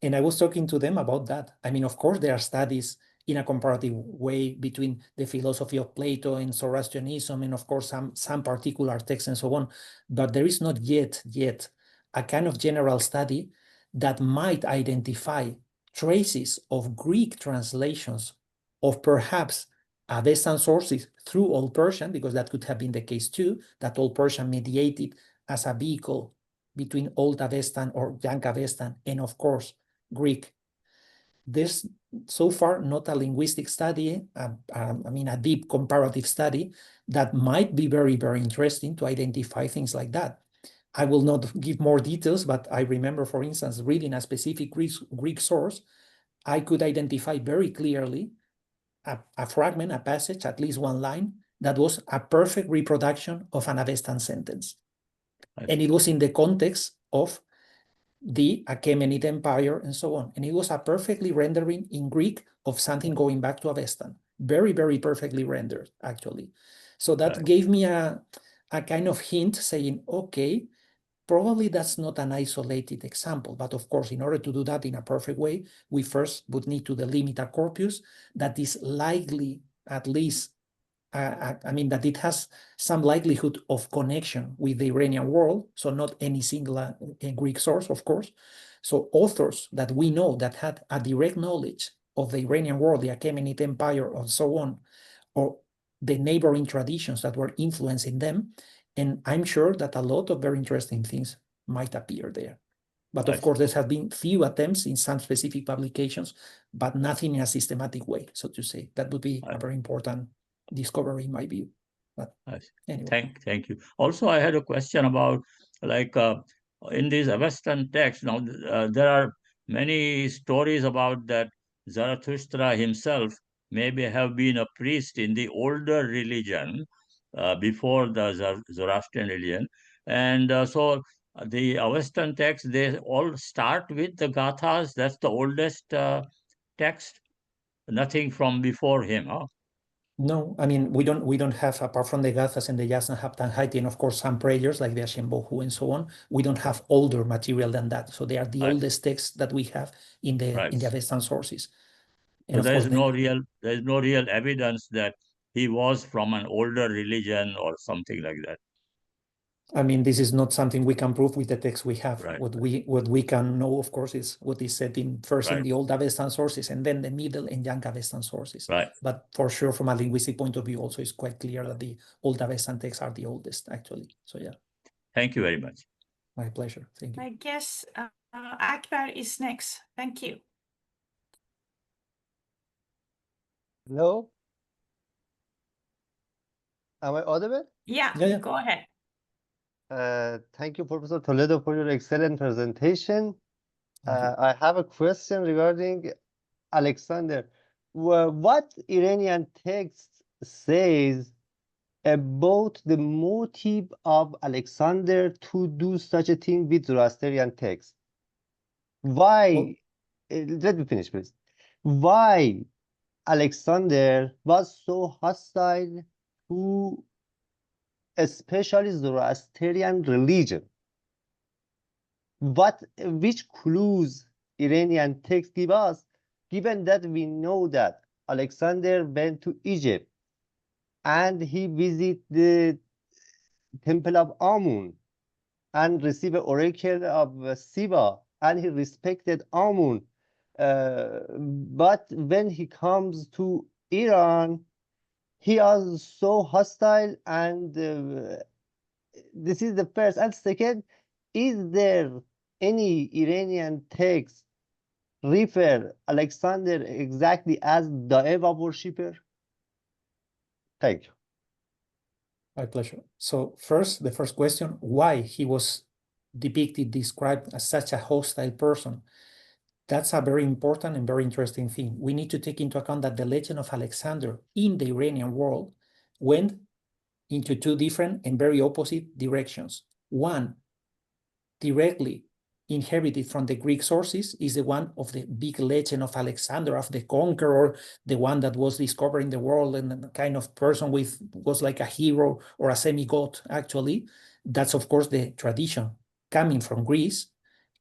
And I was talking to them about that. I mean, of course, there are studies in a comparative way between the philosophy of Plato and Zoroastrianism, and of course, some particular texts and so on. But there is not yet a kind of general study that might identify traces of Greek translations of perhaps Avestan sources through Old Persian, because that could have been the case too, that Old Persian mediated as a vehicle between Old Avestan or Young Avestan and, of course, Greek. There's so far not a linguistic study, a deep comparative study that might be very, very interesting to identify things like that. I will not give more details, but I remember, for instance, reading a specific Greek source, I could identify very clearly a fragment, a passage, at least one line, that was a perfect reproduction of an Avestan sentence. And it was in the context of the Achaemenid Empire and so on. And it was a perfectly rendering in Greek of something going back to Avestan. Very, very perfectly rendered, actually. So that gave me a kind of hint saying, okay, probably that's not an isolated example. But of course, in order to do that in a perfect way, we first would need to delimit a corpus that is likely, at least, that it has some likelihood of connection with the Iranian world, so not any single Greek source, of course. So authors that we know that had a direct knowledge of the Iranian world, the Achaemenid Empire, and so on, or the neighboring traditions that were influencing them. And I'm sure that a lot of very interesting things might appear there. But of course, there have been few attempts in some specific publications, but nothing in a systematic way, so to say. That would be a very important discovery in my view. But anyway. Thank you. Also, I had a question about, like, in these Western texts, now there are many stories about that Zarathustra himself maybe have been a priest in the older religion before the Zoroastrian religion. And so the Western texts, they all start with the Gathas. That's the oldest text, nothing from before him, huh? No, I mean, we don't have, apart from the Gathas and the Yasna Haptanhaiti, and of course some prayers like the Hashem Bohu and so on, we don't have older material than that. So they are the oldest texts that we have in the Avestan sources. And so there is no real evidence that he was from an older religion or something like that. I mean, this is not something we can prove with the text we have. What we can know, of course, is what is said in the Old Avestan sources and then the Middle and Young Avestan sources. But for sure, from a linguistic point of view, also it's quite clear that the Old Avestan texts are the oldest, actually. So yeah. Thank you very much. My pleasure. Thank you. I guess Akbar is next. Thank you. Hello? Am I audible? Yeah, go ahead. Thank you, Professor Toledo, for your excellent presentation. I have a question regarding Alexander. What Iranian text says about the motive of Alexander to do such a thing with Zoroastrian text? Why? Let me finish, please. Why Alexander was so hostile to especially Zoroastrian religion? Which clues Iranian texts give us, given that we know that Alexander went to Egypt and he visited the temple of Amun and received an oracle of Siva, and he respected Amun. But when he comes to Iran, he is so hostile, and this is the first. And second, is there any Iranian text refer Alexander exactly as Daeva worshipper? Thank you. My pleasure. So first, the first question, why he was described as such a hostile person? That's a very important and very interesting thing. We need to take into account that the legend of Alexander in the Iranian world went into two different and very opposite directions. One, directly inherited from the Greek sources, is the one of the big legend of Alexander, of the conqueror, the one that was discovering the world and the kind of person was like a hero or a semi-god, actually. That's, of course, the tradition coming from Greece.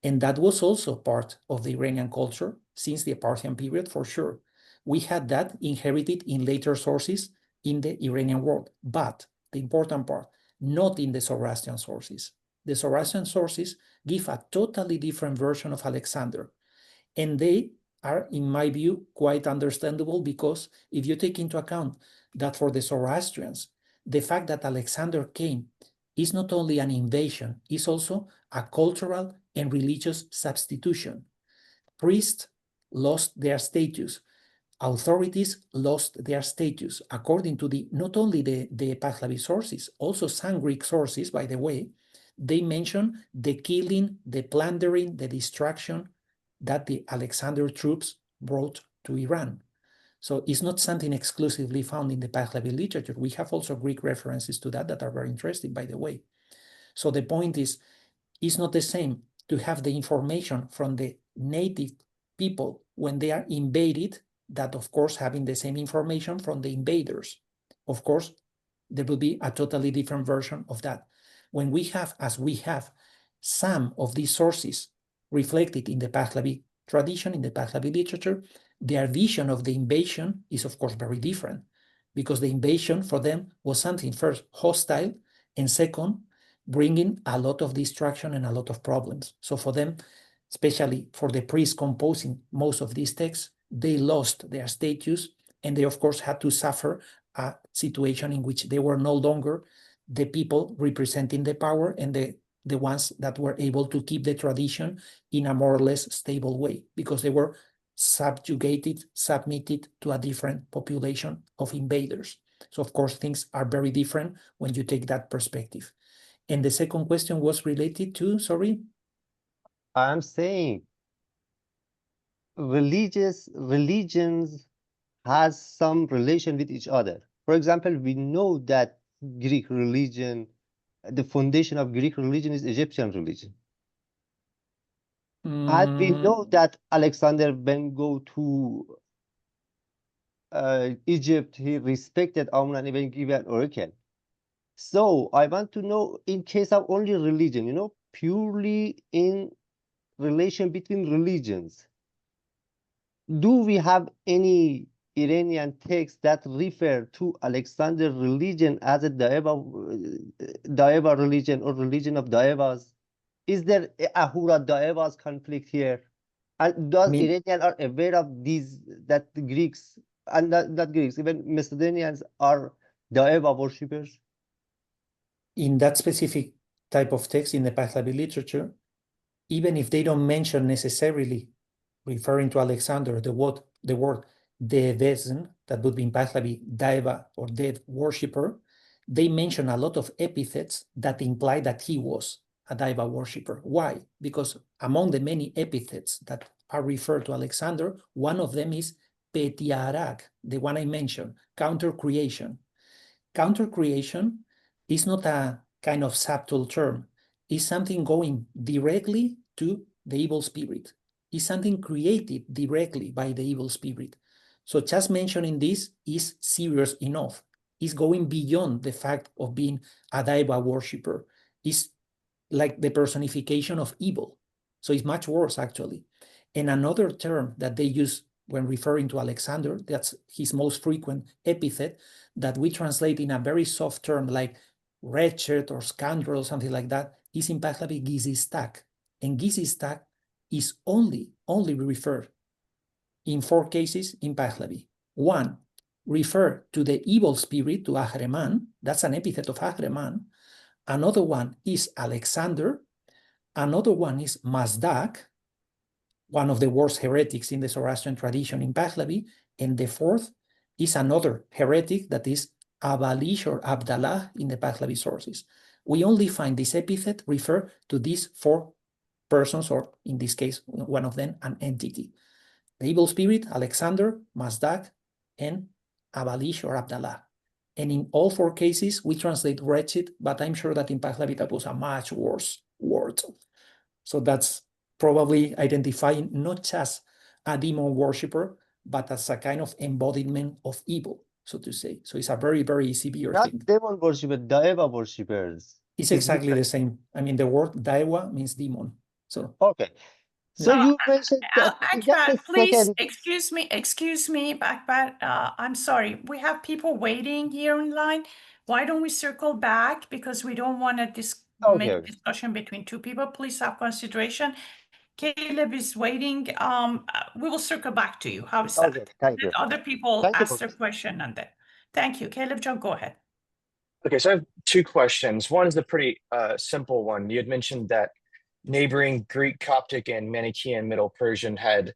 And that was also part of the Iranian culture since the Parthian period, for sure. We had that inherited in later sources in the Iranian world. But the important part, not in the Zoroastrian sources. The Zoroastrian sources give a totally different version of Alexander. And they are, in my view, quite understandable, because if you take into account that for the Zoroastrians, the fact that Alexander came is not only an invasion, it's also a cultural and religious substitution. Priests lost their status. Authorities lost their status. According to not only the Pahlavi sources, also some Greek sources, by the way, they mention the killing, the plundering, the destruction that the Alexander troops brought to Iran. So it's not something exclusively found in the Pahlavi literature. We have also Greek references to that are very interesting, by the way. So the point is, it's not the same to have the information from the native people when they are invaded, that of course having the same information from the invaders. Of course, there will be a totally different version of that. When we have, as we have, some of these sources reflected in the Pahlavi tradition, in the Pahlavi literature, their vision of the invasion is of course very different, because the invasion for them was something, first, hostile, and second, bringing a lot of destruction and a lot of problems. So for them, especially for the priests composing most of these texts, they lost their status, and they of course had to suffer a situation in which they were no longer the people representing the power and the ones that were able to keep the tradition in a more or less stable way, because they were submitted to a different population of invaders. So of course, things are very different when you take that perspective. And the second question was related to, sorry? I'm saying religions has some relation with each other. For example, we know that Greek religion, the foundation of Greek religion is Egyptian religion. And we know that Alexander, when go to Egypt, he respected Amun and even gave an oracle. So I want to know, in case of only religion, you know, purely in relation between religions, do we have any Iranian texts that refer to Alexander religion as a Daeva religion or religion of Daevas? Is there a Ahura Daevas conflict here? And does Iranian are aware of these, that the Greeks, and not Greeks, even Macedonians are Daeva worshippers? In that specific type of text in the Pahlavi literature, even if they don't mention necessarily, referring to Alexander, the word Devezen, that would be in Pahlavi, Daeva or dead worshipper, they mention a lot of epithets that imply that he was a Daeva worshipper. Why? Because among the many epithets that are referred to Alexander, one of them is Petiarak, the one I mentioned, counter-creation. Counter-creation is not a kind of subtle term. It's something going directly to the evil spirit. It's something created directly by the evil spirit. So just mentioning this is serious enough. It's going beyond the fact of being a Daeva worshipper. It's like the personification of evil. So it's much worse, actually. And another term that they use when referring to Alexander, that's his most frequent epithet, that we translate in a very soft term like wretched or scoundrel, something like that, is in Pahlavi Gizistak. And Gizistak is only referred in 4 cases in Pahlavi. 1, refer to the evil spirit, to Ahriman. That's an epithet of Ahriman. Another one is Alexander. Another one is Mazdak, one of the worst heretics in the Zoroastrian tradition in Pahlavi. And the 4th is another heretic, that is Abalish or Abdallah in the Pahlavi sources. We only find this epithet refer to these 4 persons, or in this case, one of them, an entity. The evil spirit, Alexander, Mazdak, and Abalish or Abdallah. And in all 4 cases, we translate wretched, but I'm sure that in Pahlavi that was a much worse word. So that's probably identifying not just a demon worshipper, but as a kind of embodiment of evil, so to say. So it's a very, very severe Not thing. demon worshippers, Daeva worshippers. It's exactly the same. I mean, the word Daewa means demon. So okay. So you mentioned that Akbar, just a please second. excuse me, Akbar. I'm sorry. We have people waiting here in line. Why don't we circle back, because we don't want to make Okay. a discussion between 2 people. Please have consideration. Caleb is waiting. We will circle back to you. How is Okay, that? thank you. Let other people Thank you, ask their question and then. Thank you. Caleb John, go ahead. Okay, so I have two questions. One is a pretty simple one. You had mentioned that neighboring Greek, Coptic, and Manichaean Middle Persian had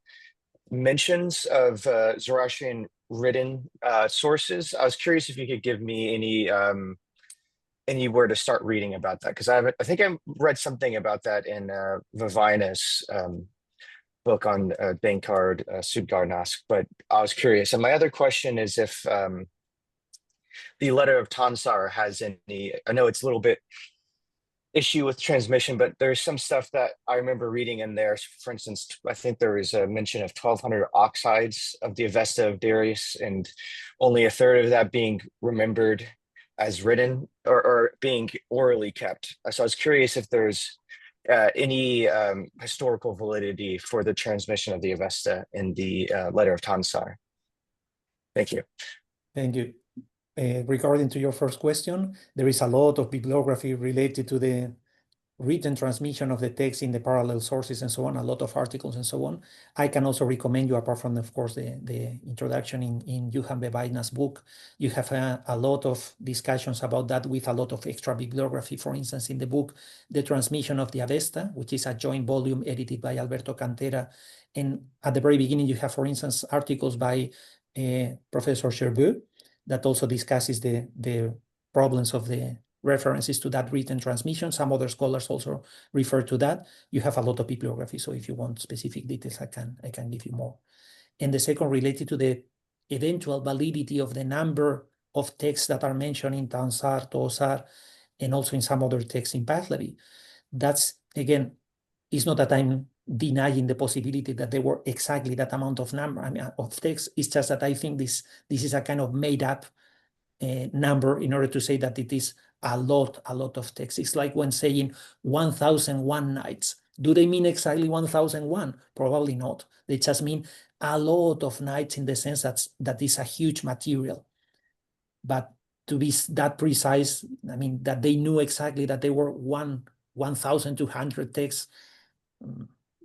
mentions of Zoroastrian written sources. I was curious if you could give me anywhere to start reading about that, because I think I read something about that in Vivina's book on Bankard Sudgarnask, but I was curious. And my other question is if the letter of Tansar has any, I know it's a little bit issue with transmission, but there's some stuff that I remember reading in there. For instance, I think there is a mention of 1,200 oxides of the Avesta of Darius, and only a third of that being remembered as written or being orally kept. So I was curious if there's any historical validity for the transmission of the Avesta in the letter of Tansar. Thank you. Thank you. Regarding to your first question, there is a lot of bibliography related to the written transmission of the text in the parallel sources and so on, a lot of articles and so on. I can also recommend you, apart from, of course, the introduction in Johan Bevaina's book, you have a lot of discussions about that with a lot of extra bibliography. For instance, in the book, The Transmission of the Avesta, which is a joint volume edited by Alberto Cantera. And at the very beginning, you have, for instance, articles by Professor Cherbourg, that also discusses the problems of the references to that written transmission. Some other scholars also refer to that. You have a lot of bibliography, so if you want specific details, I can give you more. And the second, related to the eventual validity of the number of texts that are mentioned in Tansar, Tosar, and also in some other texts in Pahlavi. That's, again, it's not that I'm denying the possibility that there were exactly that amount of of text. It's just that I think this is a kind of made up number in order to say that it is a lot of text. It's like when saying 1,001 nights. Do they mean exactly 1,001? Probably not. They just mean a lot of nights in the sense that is a huge material. But to be that precise, I mean, that they knew exactly that there were 1,200 texts,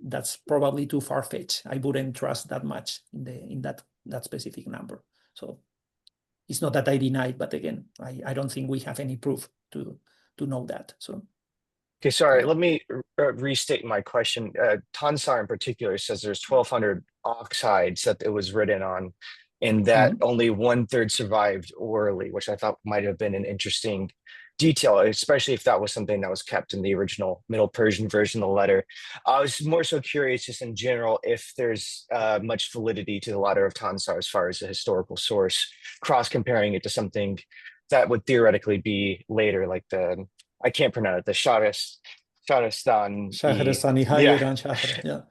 that's probably too far-fetched. I wouldn't trust that much in that specific number. So it's not that I deny it, but again, I don't think we have any proof to know that. So okay, sorry, yeah. let me restate my question. Tansar in particular says there's 1,200 oxides that it was written on, and that only 1/3 survived orally, which I thought might have been an interesting detail, especially if that was something that was kept in the original Middle Persian version of the letter. I was more so curious, just in general, if there's much validity to the letter of Tansar as far as a historical source, cross-comparing it to something that would theoretically be later, like the, I can't pronounce it, the Shahrastan. Yeah.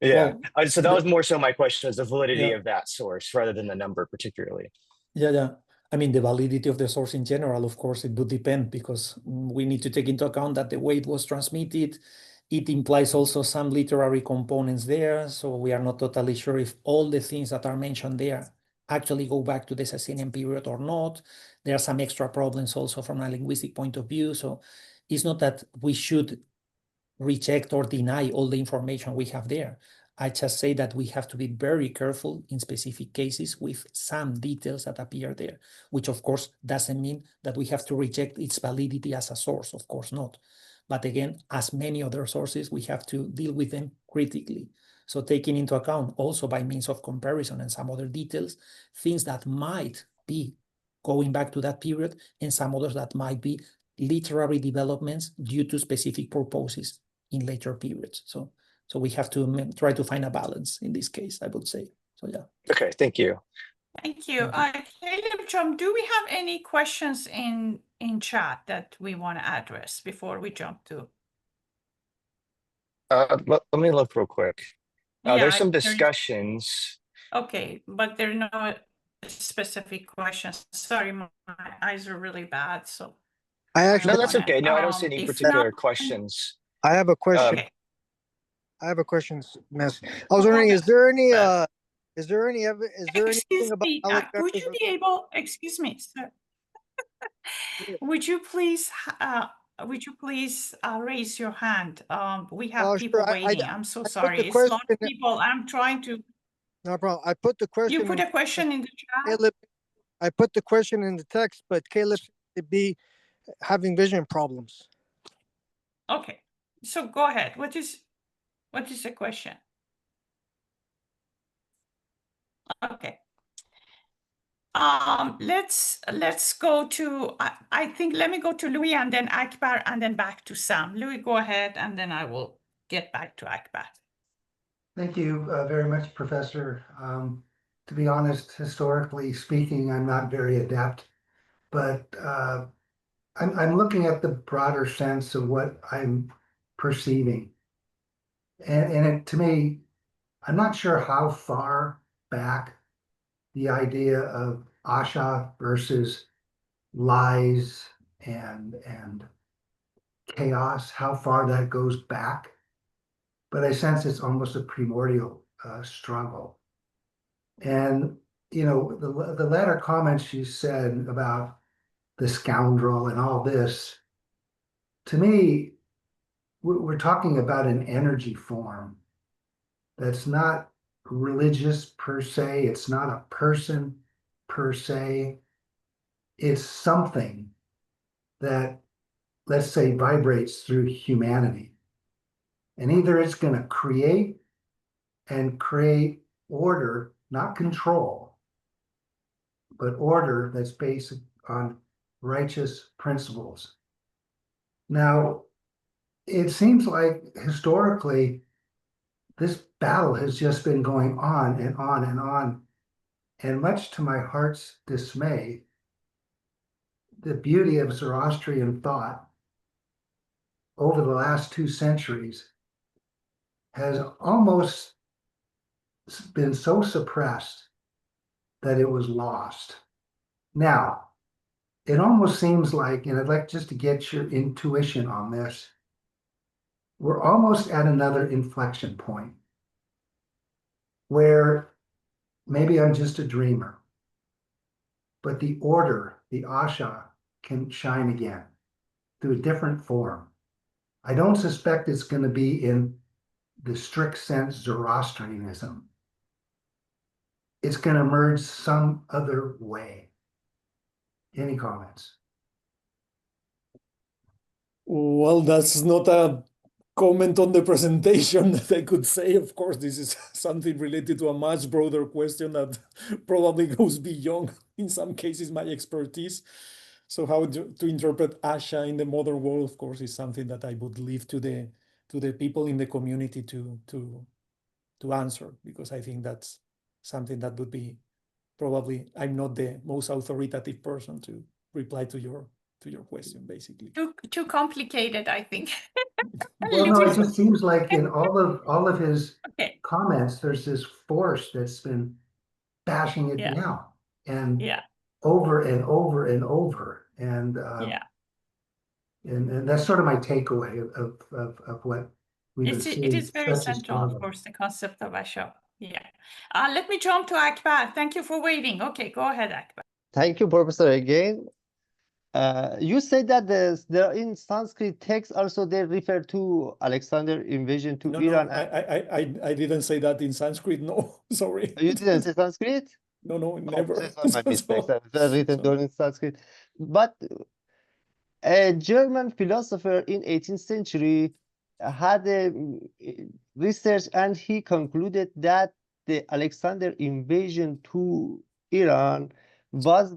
Yeah. Well, So that was more so my question, is the validity yeah. of that source rather than the number particularly. Yeah. I mean, the validity of the source in general, of course, it would depend, because we need to take into account that the way it was transmitted, it implies also some literary components there. So we are not totally sure if all the things that are mentioned there actually go back to the Sasanian period or not. There are some extra problems also from a linguistic point of view. So it's not that we should reject or deny all the information we have there. I just say that we have to be very careful in specific cases with some details that appear there, which of course doesn't mean that we have to reject its validity as a source, of course not. But again, as many other sources, we have to deal with them critically. So taking into account also by means of comparison and some other details, things that might be going back to that period and some others that might be literary developments due to specific purposes in later periods. So we have to try to find a balance in this case, I would say. So yeah. Okay, thank you. Thank you. Caleb John, do we have any questions in chat that we want to address before we jump to? Let me look real quick. There's some there is- discussions. Okay, but there are no specific questions. Sorry, my eyes are really bad, so. I actually, No, that's okay. No, I don't see any if particular not- questions. I have a question. Okay. I have a question, Miss. I was wondering, is there any Excuse anything about me, would you be able, excuse me, sir. Would you please would you please raise your hand? We have Oh, people sure. waiting. I'm so put the sorry. It's a lot of question- people. I'm trying to. No problem. I put the question. You put in- a question in the chat. Caleb, I put the question in the text, but Caleb seems to be having vision problems. Okay, so go ahead. What is the question? Okay. Let's go to, I think, let me go to Louis and then Akbar and then back to Sam. Louis, go ahead, and then I will get back to Akbar. Thank you very much, Professor. To be honest, historically speaking, I'm not very adept, but I'm looking at the broader sense of what I'm perceiving. And to me, I'm not sure how far back the idea of Asha versus lies and chaos, how far that goes back. But I sense it's almost a primordial struggle. And, you know, the latter comments you said about the scoundrel and all this, to me, we're talking about an energy form that's not religious per se. It's not a person per se. It's something that, let's say, vibrates through humanity. And either it's going to create order, not control, but order that's based on righteous principles. Now, it seems like historically, this battle has just been going on and on and on. And much to my heart's dismay, the beauty of Zoroastrian thought over the last 2 centuries has almost been so suppressed that it was lost. Now, it almost seems like, and I'd like just to get your intuition on this, we're almost at another inflection point where maybe I'm just a dreamer, but the order, the Asha, can shine again through a different form. I don't suspect it's going to be in the strict sense Zoroastrianism. It's going to emerge some other way. Any comments? Well, that's not a comment on the presentation that I could say. Of course, this is something related to a much broader question that probably goes beyond, in some cases, my expertise. So how to interpret Asha in the modern world, of course, is something that I would leave to the people in the community to answer, because I think that's something that would be probably, I'm not the most authoritative person to reply to your question, basically. Too complicated, I think. Well, no, it just seems like in all of his Okay. comments, there's this force that's been bashing it Yeah. down and Yeah. over and over and over. And Yeah. and that's sort of my takeaway of what we would see. It is very such a central, of struggle. course, the concept of Asha. Yeah. Let me jump to Akbar. Thank you for waiting. Okay, go ahead, Akbar. Thank you, Professor, again. You said that there in Sanskrit texts also they refer to Alexander invasion to Iran. No, I didn't say that in Sanskrit. No, sorry. You didn't say Sanskrit? No, never. This was my mistake. So- They're written during Sanskrit. But a German philosopher in 18th century had a research, and he concluded that the Alexander invasion to Iran was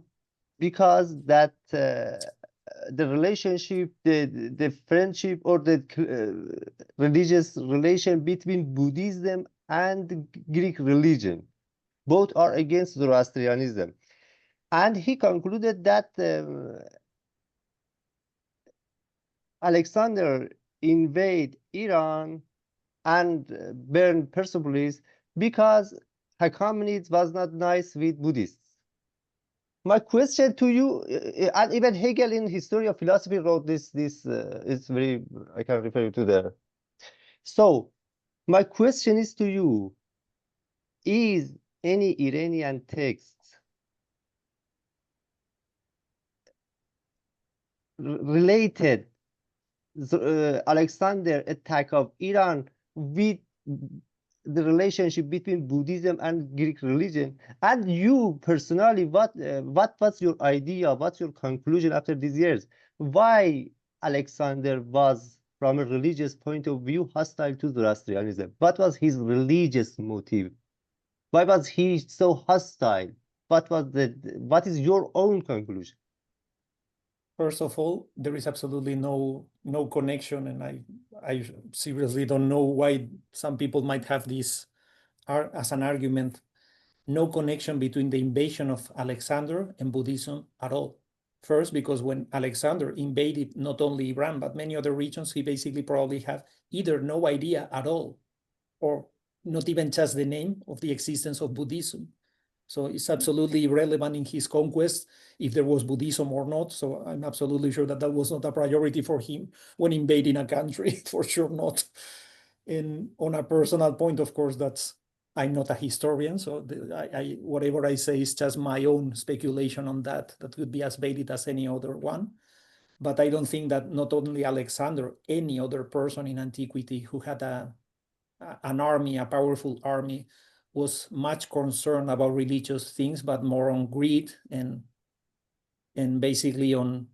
because that the relationship, the friendship or the religious relation between Buddhism and Greek religion, both are against Zoroastrianism. And he concluded that Alexander invade Iran and burn Persepolis because Achaemenid was not nice with Buddhists. My question to you, and even Hegel in History of Philosophy wrote this is very, I can refer you to there. So my question is to you, is any Iranian text related Alexander attack of Iran with the relationship between Buddhism and Greek religion? And you personally, what was your idea? What's your conclusion after these years? Why Alexander was, from a religious point of view, hostile to Zoroastrianism? What was his religious motive? Why was he so hostile? What is your own conclusion? First of all, there is absolutely no connection, and I seriously don't know why some people might have this as an argument. No connection between the invasion of Alexander and Buddhism at all. First, because when Alexander invaded not only Iran, but many other regions, he basically probably had either no idea at all, or not even just the name of the existence of Buddhism. So it's absolutely irrelevant in his conquest if there was Buddhism or not. So I'm absolutely sure that that was not a priority for him when invading a country, for sure not. And on a personal point, of course, I'm not a historian, so whatever I say is just my own speculation on that. That could be as valid as any other one. But I don't think that not only Alexander, any other person in antiquity who had an army, a powerful army, was much concerned about religious things, but more on greed and basically on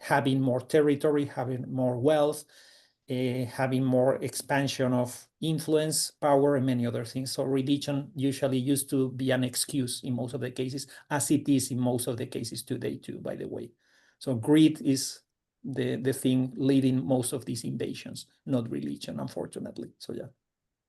having more territory, having more wealth, having more expansion of influence, power, and many other things. So religion usually used to be an excuse in most of the cases, as it is in most of the cases today too, by the way. So greed is the thing leading most of these invasions, not religion, unfortunately. So yeah.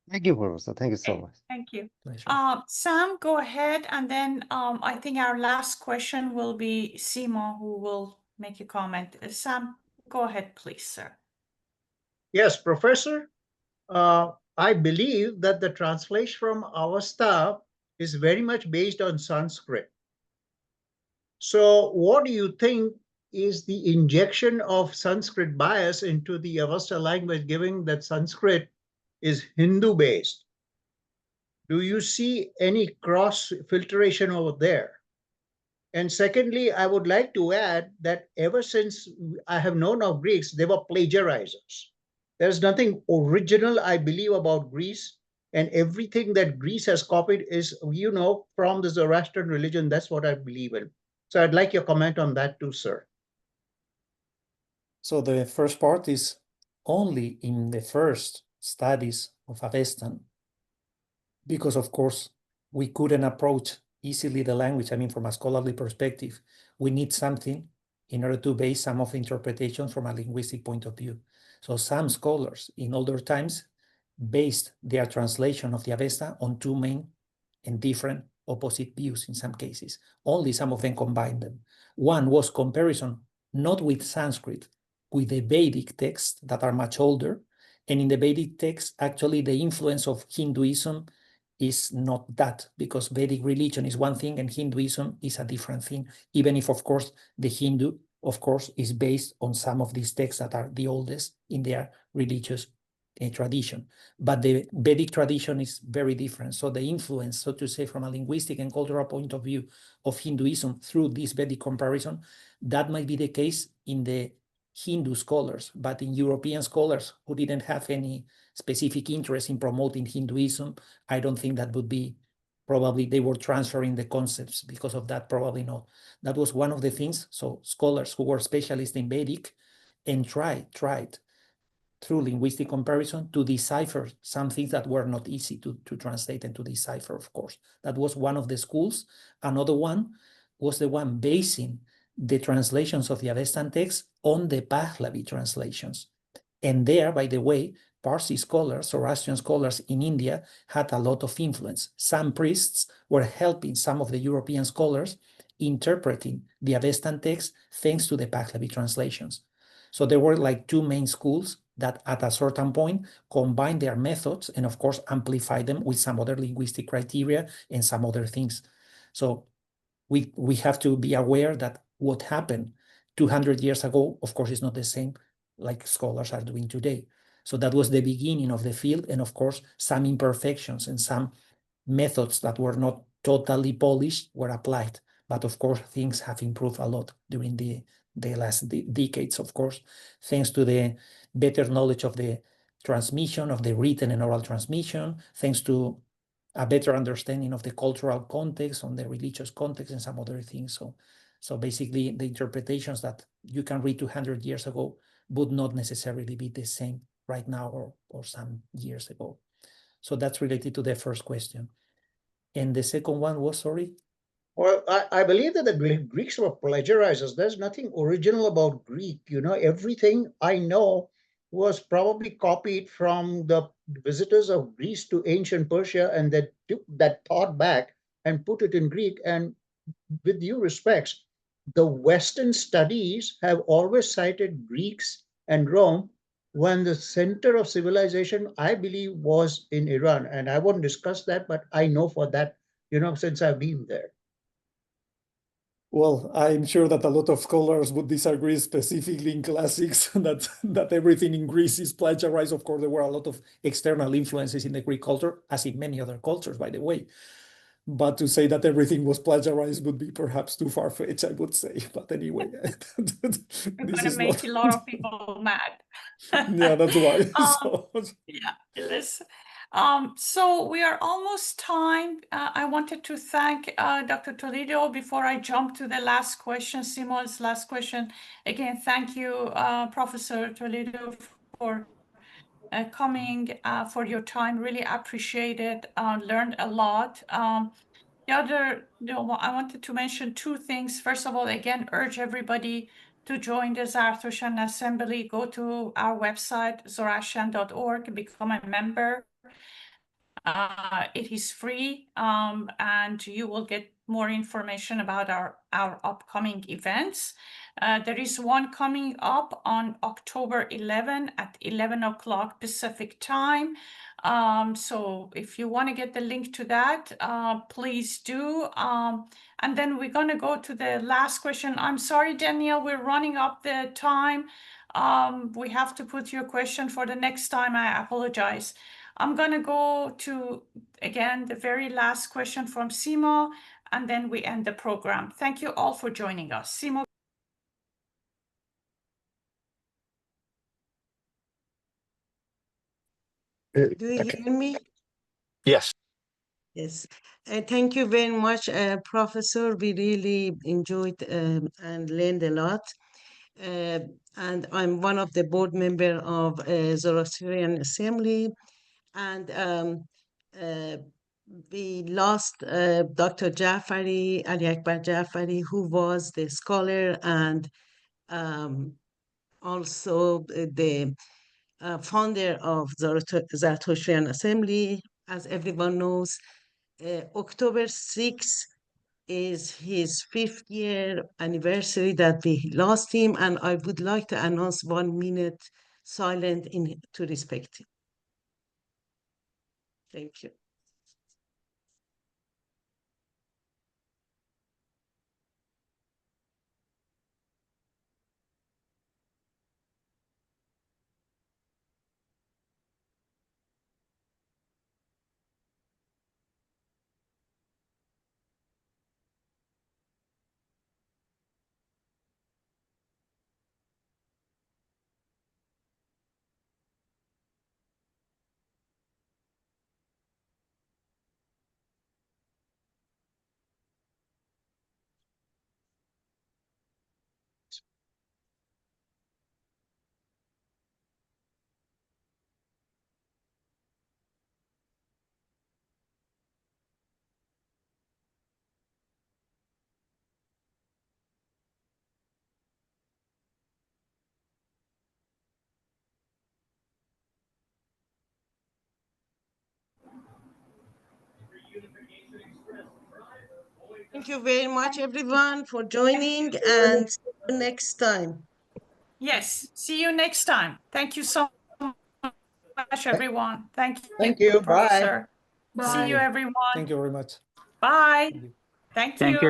Thank you, Professor. Thank you so Okay, much. thank you. Pleasure. Sam, go ahead, and then I think our last question will be Simo, who will make a comment. Sam, go ahead, please, sir. Yes, Professor. I believe that the translation from Avesta is very much based on Sanskrit. So what do you think is the injection of Sanskrit bias into the Avesta language, given that Sanskrit is Hindu-based? Do you see any cross-filtration over there? And secondly, I would like to add that ever since I have known of Greeks, they were plagiarizers. There's nothing original, I believe, about Greece. And everything that Greece has copied is, from the Zoroastrian religion. That's what I believe in. So I'd like your comment on that too, sir. So the first part is only in the first studies of Avestan, because of course we couldn't approach easily the language. I mean, from a scholarly perspective, we need something in order to base some of the interpretations from a linguistic point of view. So some scholars in older times based their translation of the Avesta on two main and different opposite views in some cases. Only some of them combined them. One was comparison not with Sanskrit, with the Vedic texts that are much older. And in the Vedic text, actually the influence of Hinduism is not that, because Vedic religion is one thing and Hinduism is a different thing, even if, of course, the Hindu, of course, is based on some of these texts that are the oldest in their religious tradition. But the Vedic tradition is very different. So the influence, so to say, from a linguistic and cultural point of view of Hinduism through this Vedic comparison, that might be the case in the Hindu scholars, but in European scholars who didn't have any specific interest in promoting Hinduism, I don't think that would be, probably they were transferring the concepts because of that, probably not. That was one of the things. So scholars who were specialists in Vedic and tried through linguistic comparison to decipher some things that were not easy to translate and to decipher, of course. That was one of the schools. Another one was the one basing the translations of the Avestan text on the Pahlavi translations. And there, by the way, Parsi scholars, Zoroastrian scholars in India had a lot of influence. Some priests were helping some of the European scholars interpreting the Avestan text thanks to the Pahlavi translations. So there were like two main schools that at a certain point combined their methods and of course amplify them with some other linguistic criteria and some other things. So we have to be aware that what happened 200 years ago, of course, is not the same like scholars are doing today. So that was the beginning of the field. And of course, some imperfections and some methods that were not totally polished were applied. But of course, things have improved a lot during the last decades, of course, thanks to the better knowledge of the transmission of the written and oral transmission, thanks to a better understanding of the cultural context, on the religious context, and some other things. So basically, the interpretations that you can read 200 years ago would not necessarily be the same right now or some years ago. So that's related to the first question. And the second one was, sorry? Well, I believe that the Greeks were plagiarizers. There's nothing original about Greek. You know, everything I know was probably copied from the visitors of Greece to ancient Persia, and they took that thought back and put it in Greek. And with due respects, the Western studies have always cited Greeks and Rome when the center of civilization, I believe, was in Iran. And I won't discuss that, but I know for that, you know, since I've been there. Well, I'm sure that a lot of scholars would disagree, specifically in classics, that everything in Greece is plagiarized. Of course, there were a lot of external influences in the Greek culture, as in many other cultures, by the way. But to say that everything was plagiarized would be perhaps too far-fetched, I would say. But anyway, You're going to make a lot of people mad. Yeah, that's why. Yeah, listen. So we are almost time. I wanted to thank Dr. Toledo before I jump to the last question, Simon's last question. Again, thank you, Professor Toledo, for coming, for your time. Really appreciate it. Learned a lot. I wanted to mention two things. First of all, again, urge everybody to join the Zoroastrian Assembly. Go to our website, zoroastrian.org, become a member. It is free, and you will get more information about our upcoming events. There is one coming up on October 11 at 11 o'clock Pacific time. So if you want to get the link to that, please do. And then we're going to go to the last question. I'm sorry, Danielle, we're running up the time. We have to put your question for the next time. I apologize. I'm going to go to, again, the very last question from Simo, and then we end the program. Thank you all for joining us. Simo. Do you hear me? Yes. Yes. Thank you very much, Professor. We really enjoyed and learned a lot. And I'm one of the board members of Zoroastrian Assembly. And we lost Dr. Jafari, Ali Akbar Jafari, who was the scholar and also the founder of Zoroastrian Assembly. As everyone knows, October 6th is his 5th year anniversary that we lost him, and I would like to announce 1 minute silent to respect him. Thank you. Thank you very much, everyone, for joining, and see you next time. Yes, see you next time. Thank you so much, everyone. Thank you. Thank you. Bye. Professor. See you, Bye. everyone. Thank you very much. Bye. Thank you. Thank Thank you. you.